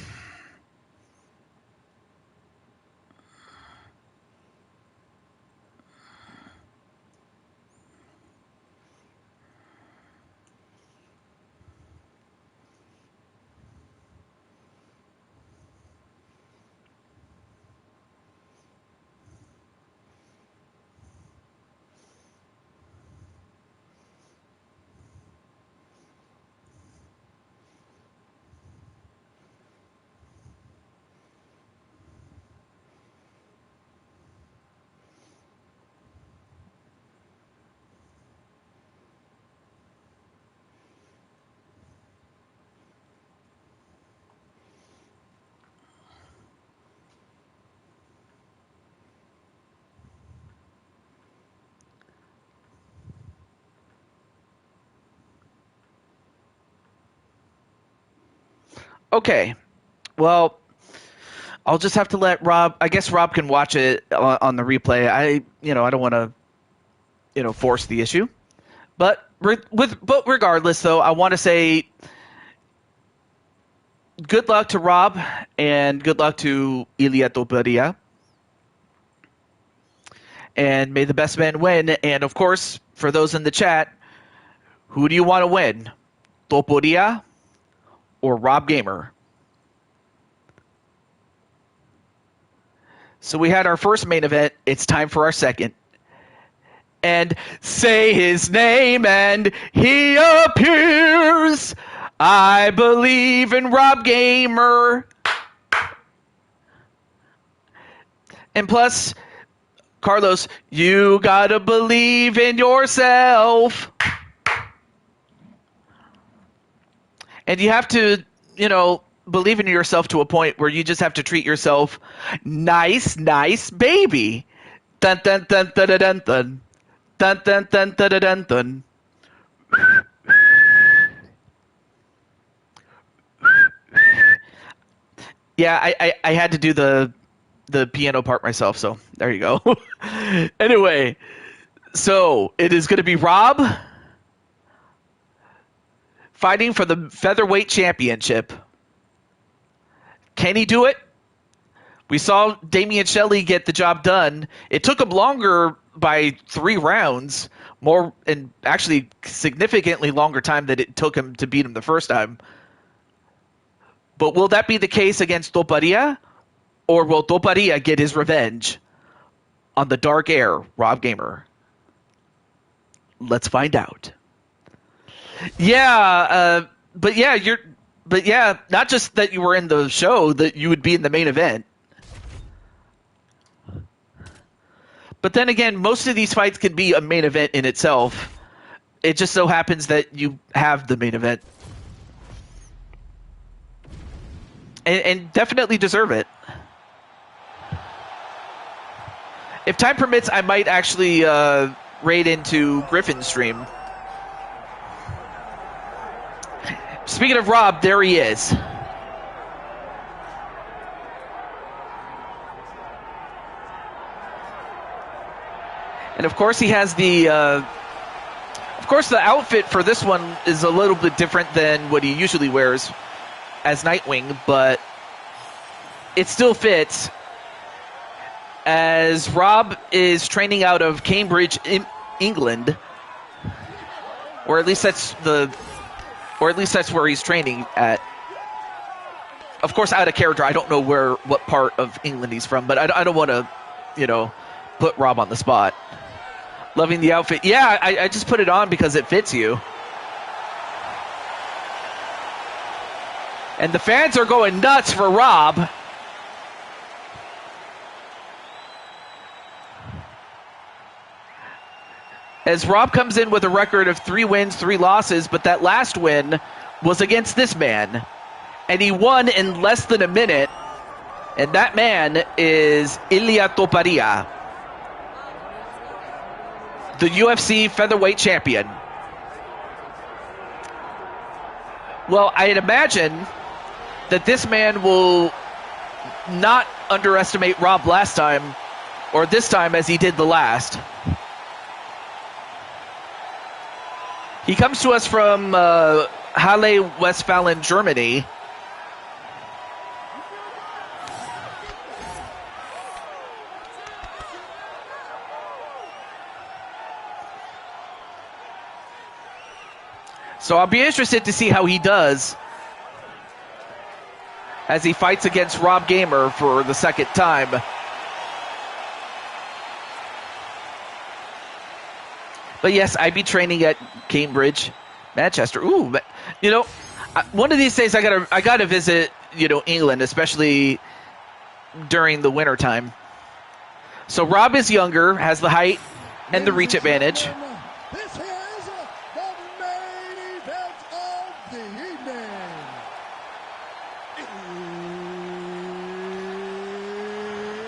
Okay. Well, I'll just have to let Rob. I guess Rob can watch it on the replay. I don't want to, force the issue. But regardless, though, I want to say good luck to Rob and good luck to Ilia Topuria. And may the best man win. And of course, for those in the chat, who do you want to win? Topuria or Rob Gamer? So we had our first main event. It's time for our second. And say his name and he appears. I believe in Rob Gamer. And plus, Carlos, you gotta believe in yourself. And you have to, believe in yourself to a point where you just have to treat yourself nice baby. Dun dun dun dun dun dun dun. Dun dun dun dun dun dun dun. Yeah, I had to do the piano part myself, so there you go. Anyway, so it is going to be Rob fighting for the featherweight championship. Can he do it? We saw Damian Shelley get the job done. It took him longer by 3 rounds, more, and actually significantly longer time than it took him to beat him the first time. But will that be the case against Toparia? Or will Toparia get his revenge on the dark air, Rob Gamer? Let's find out. Yeah, but yeah, not just that you were in the show, that you would be in the main event. But then again, most of these fights can be a main event in itself. It just so happens that you have the main event. And definitely deserve it. If time permits, I might actually raid into Griffin's stream. Speaking of Rob, there he is. And of course he has the... of course the outfit for this one is a little bit different than what he usually wears as Nightwing, but it still fits, as Rob is training out of Cambridge, England, or at least that's where he's training at. Of course, out of character, I don't know what part of England he's from, but I don't want to, put Rob on the spot. Loving the outfit. Yeah, I just put it on because it fits you. And the fans are going nuts for Rob. As Rob comes in with a record of 3 wins, 3 losses, but that last win was against this man. And he won in less than a minute. And that man is Ilia Toparia, the UFC featherweight champion. Well, I'd imagine that this man will not underestimate Rob last time, or this time as he did the last. He comes to us from Halle, Westfalen, Germany. So I'll be interested to see how he does as he fights against Rob Gamer for the second time. But yes, I'd be training at Cambridge, Manchester. Ooh, one of these days I gotta visit, England, especially during the winter time. So Rob is younger, has the height and the reach advantage. This is the main event of the evening.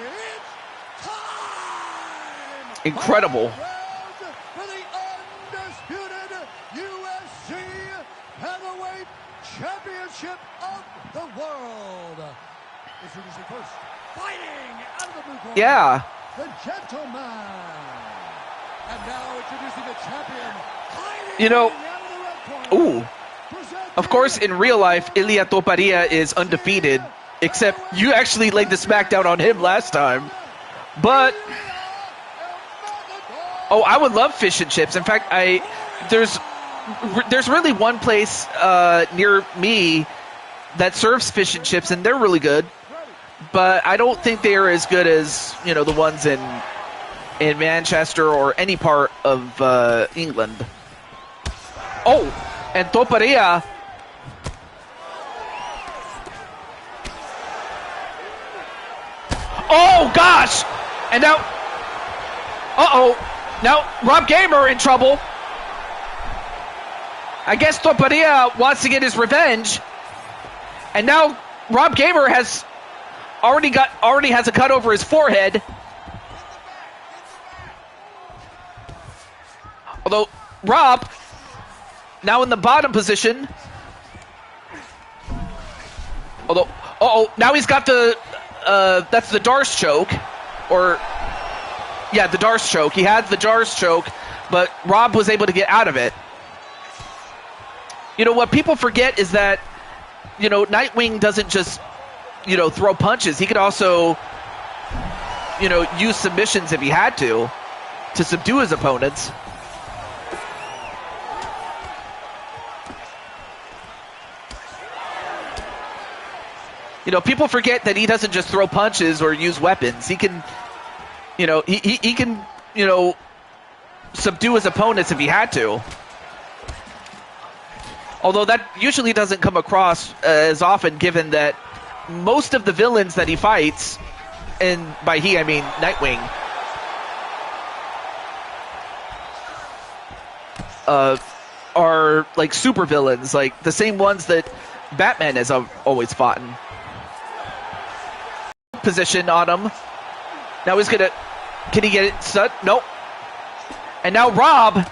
It's time! Incredible. For the undisputed UFC Heavyweight Championship of the world. Introducing first, fighting out of the blue corner. Yeah. The gentleman. And now introducing the champion, You know, out of the red corner. Ooh. Of course, in real life, Ilia Toparia is undefeated, except you actually laid the smackdown on him last time. But, I would love fish and chips. In fact, there's really one place near me that serves fish and chips, and they're really good. But I don't think they are as good as, the ones in Manchester or any part of England. Oh, and Toparia. Oh, gosh! And now... Now, Rob Gamer in trouble. I guess Toparia wants to get his revenge. And now Rob Gamer has already has a cut over his forehead. Although Rob now in the bottom position. Although now he's got the that's the Darce choke, or yeah, the Darce choke. He had the Darce choke, but Rob was able to get out of it. What people forget is that Nightwing doesn't just throw punches. He could also use submissions if he had to subdue his opponents. People forget that he doesn't just throw punches or use weapons. He can, he can, subdue his opponents if he had to. Although that usually doesn't come across as often, given that most of the villains that he fights, and by he I mean Nightwing, are like super villains, like the same ones that Batman has always fought in. Position on him. Now he's gonna. Can he get it set? Nope. And now Rob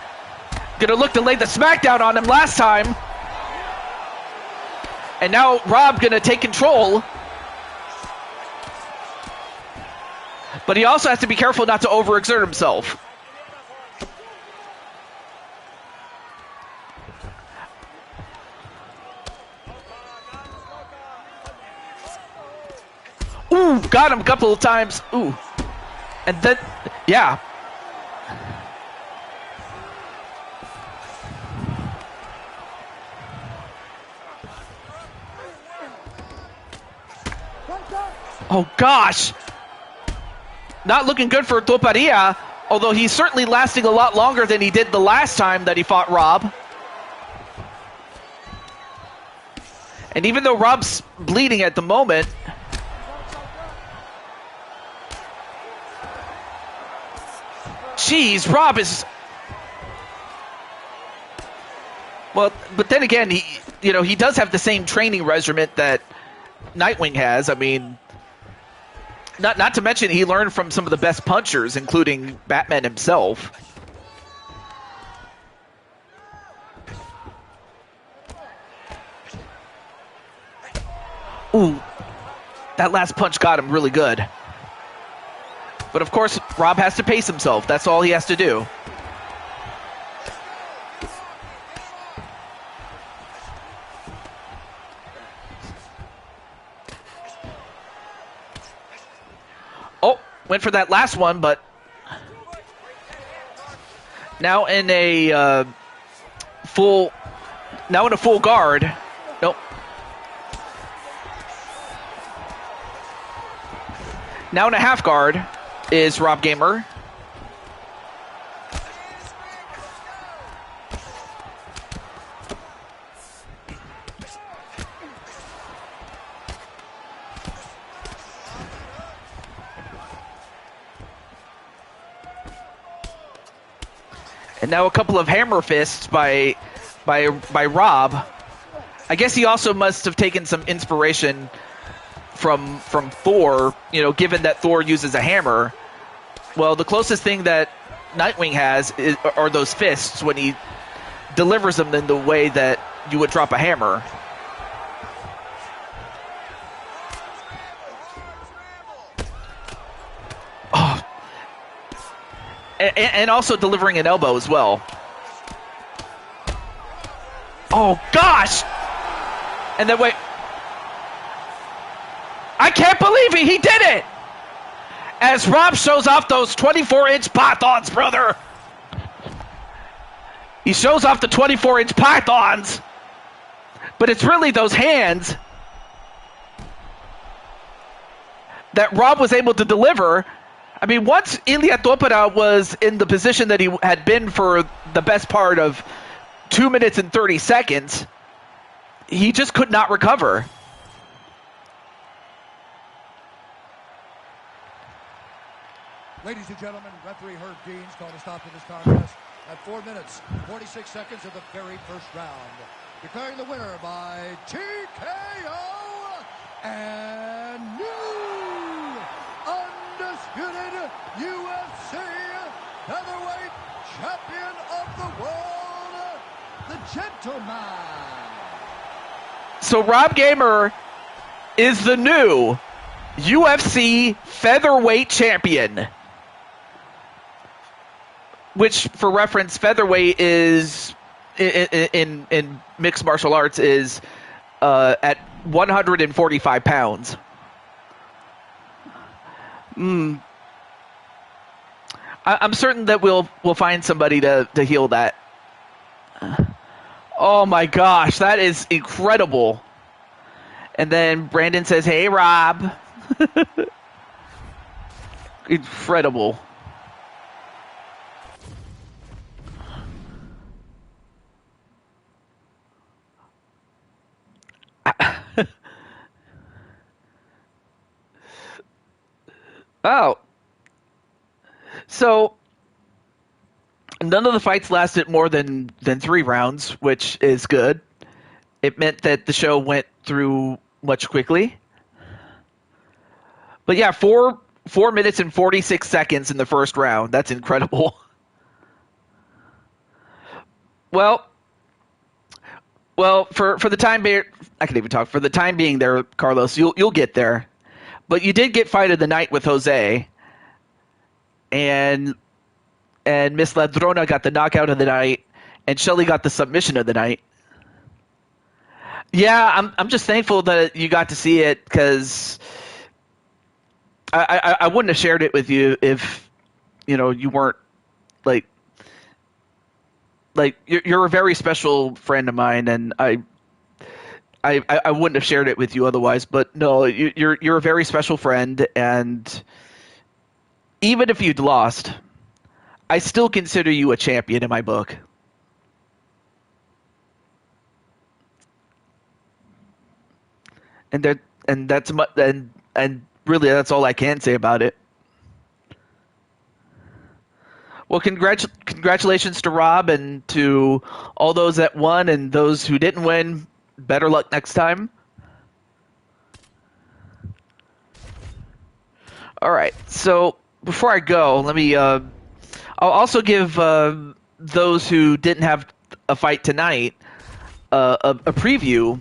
gonna look to lay the smackdown on him last time. And now Rob gonna take control. But he also has to be careful not to overexert himself. Ooh, got him a couple of times. Ooh. And then, yeah. Oh, gosh. Not looking good for Toparia, although he's certainly lasting a lot longer than he did the last time that he fought Rob. And even though Rob's bleeding at the moment, jeez, Rob is... Well, but then again, he does have the same training regimen that Nightwing has. I mean, not to mention he learned from some of the best punchers, including Batman himself. Ooh, that last punch got him really good. But of course, Rob has to pace himself. That's all he has to do. Oh, went for that last one, but now in a full guard. Nope. Now in a half guard is Rob Gamer. And now a couple of hammer fists by Rob. I guess he also must have taken some inspiration from Thor, given that Thor uses a hammer. Well, the closest thing that Nightwing has are those fists when he delivers them in the way that you would drop a hammer. Oh. And also delivering an elbow as well. Oh, gosh! And then wait. I can't believe it! He did it! As Rob shows off those 24-inch pythons, brother. He shows off the 24-inch pythons. But it's really those hands that Rob was able to deliver. I mean, once Ilya Topara was in the position that he had been for the best part of 2 minutes and 30 seconds, he just could not recover. Ladies and gentlemen, referee Herb Dean's called a stop to this contest at 4 minutes, 46 seconds of the very first round. Declaring the winner by TKO and new undisputed UFC featherweight champion of the world, the Gentleman. So Rob Gamer is the new UFC featherweight champion. Which, for reference, featherweight is in mixed martial arts is at 145 pounds. I'm certain that we'll find somebody to heal that. Oh my gosh, that is incredible. And then Brandon says, "Hey, Rob." Incredible. Oh, so none of the fights lasted more than 3 rounds, which is good. It meant that the show went through much quickly. But yeah, 4 minutes and 46 seconds in the first round. That's incredible. Well, for the time being, I can even talk. For the time being, there, Carlos, you'll get there. But you did get fight of the night with Jose, and Miss Ladrona got the knockout of the night, and Shelly got the submission of the night. Yeah, I'm just thankful that you got to see it, because I wouldn't have shared it with you if you weren't like you're a very special friend of mine, and I wouldn't have shared it with you otherwise. But no, you're a very special friend, and even if you'd lost, I still consider you a champion in my book. And really that's all I can say about it. Well, congratulations to Rob and to all those that won and those who didn't win. Better luck next time. All right. So before I go, let me. I'll also give those who didn't have a fight tonight a preview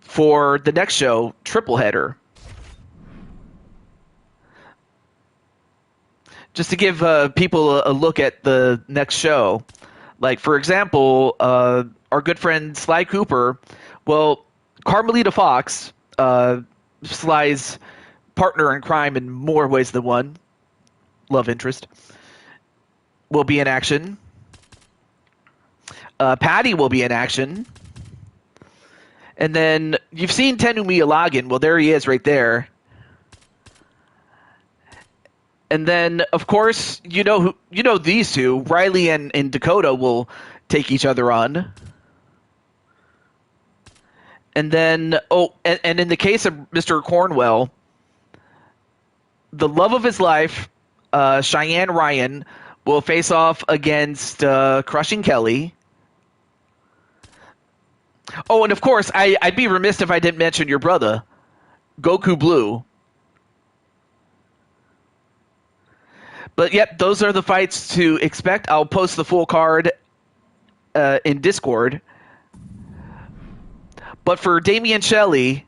for the next show, triple header. Just to give people a look at the next show. Like, for example, our good friend Sly Cooper, well, Carmelita Fox, Sly's partner in crime in more ways than one, love interest, will be in action. Patty will be in action. And then you've seen Tenumi Ilagan. Well, there he is right there. And then, of course, these two, Riley and Dakota, will take each other on. And then, and in the case of Mr. Cornwell, the love of his life, Cheyenne Ryan, will face off against Crushing Kelly. Oh, and of course, I'd be remiss if I didn't mention your brother, Goku Blue. But yep, those are the fights to expect. I'll post the full card in Discord. But for Damian Shelley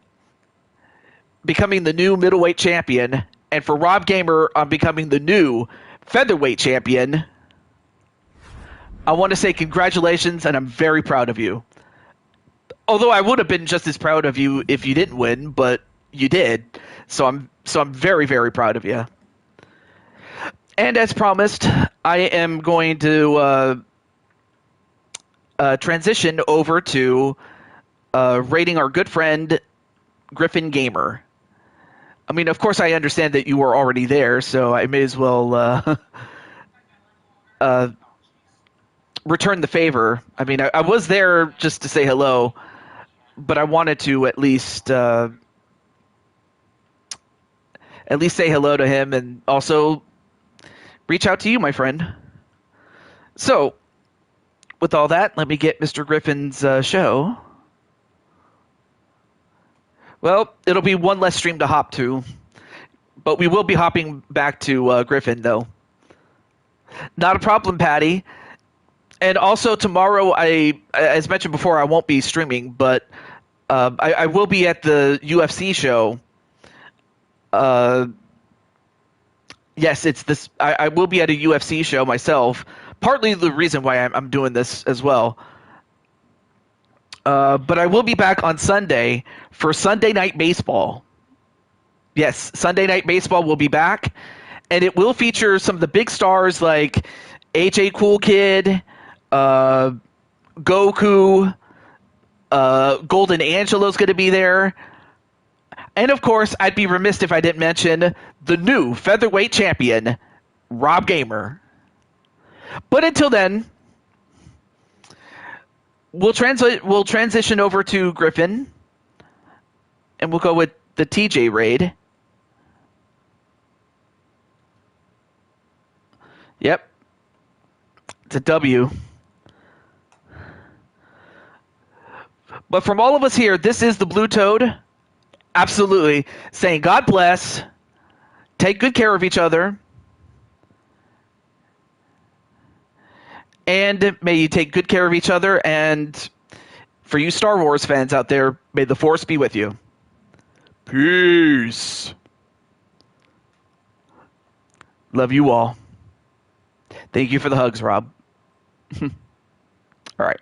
becoming the new middleweight champion, and for Rob Gamer on becoming the new featherweight champion, I want to say congratulations, and I'm very proud of you. Although I would have been just as proud of you if you didn't win, but you did. So I'm very, very proud of you. And as promised, I am going to transition over to rating our good friend Griffin Gamer. I mean, of course, I understand that you were already there, so I may as well return the favor. I mean, I was there just to say hello, but I wanted to at least say hello to him and also reach out to you, my friend. So, with all that, let me get Mr. Griffin's show. Well, it'll be one less stream to hop to, but we will be hopping back to Griffin, though. Not a problem, Patty. And also tomorrow, as mentioned before, I won't be streaming, but I will be at the UFC show. Yes, it's this. I will be at a UFC show myself. Partly the reason why I'm doing this as well. But I will be back on Sunday for Sunday Night Baseball. Yes, Sunday Night Baseball will be back, and it will feature some of the big stars like AJ Cool Kid, Goku, Golden Angelo's going to be there. And of course, I'd be remiss if I didn't mention the new featherweight champion, Rob Gamer. But until then, we'll transition over to Griffin, and we'll go with the TJ raid. Yep. It's a W. But from all of us here, this is the Blue Toad. Absolutely. Saying God bless. Take good care of each other. And may you take good care of each other. And for you Star Wars fans out there, may the Force be with you. Peace. Love you all. Thank you for the hugs, Rob. All right.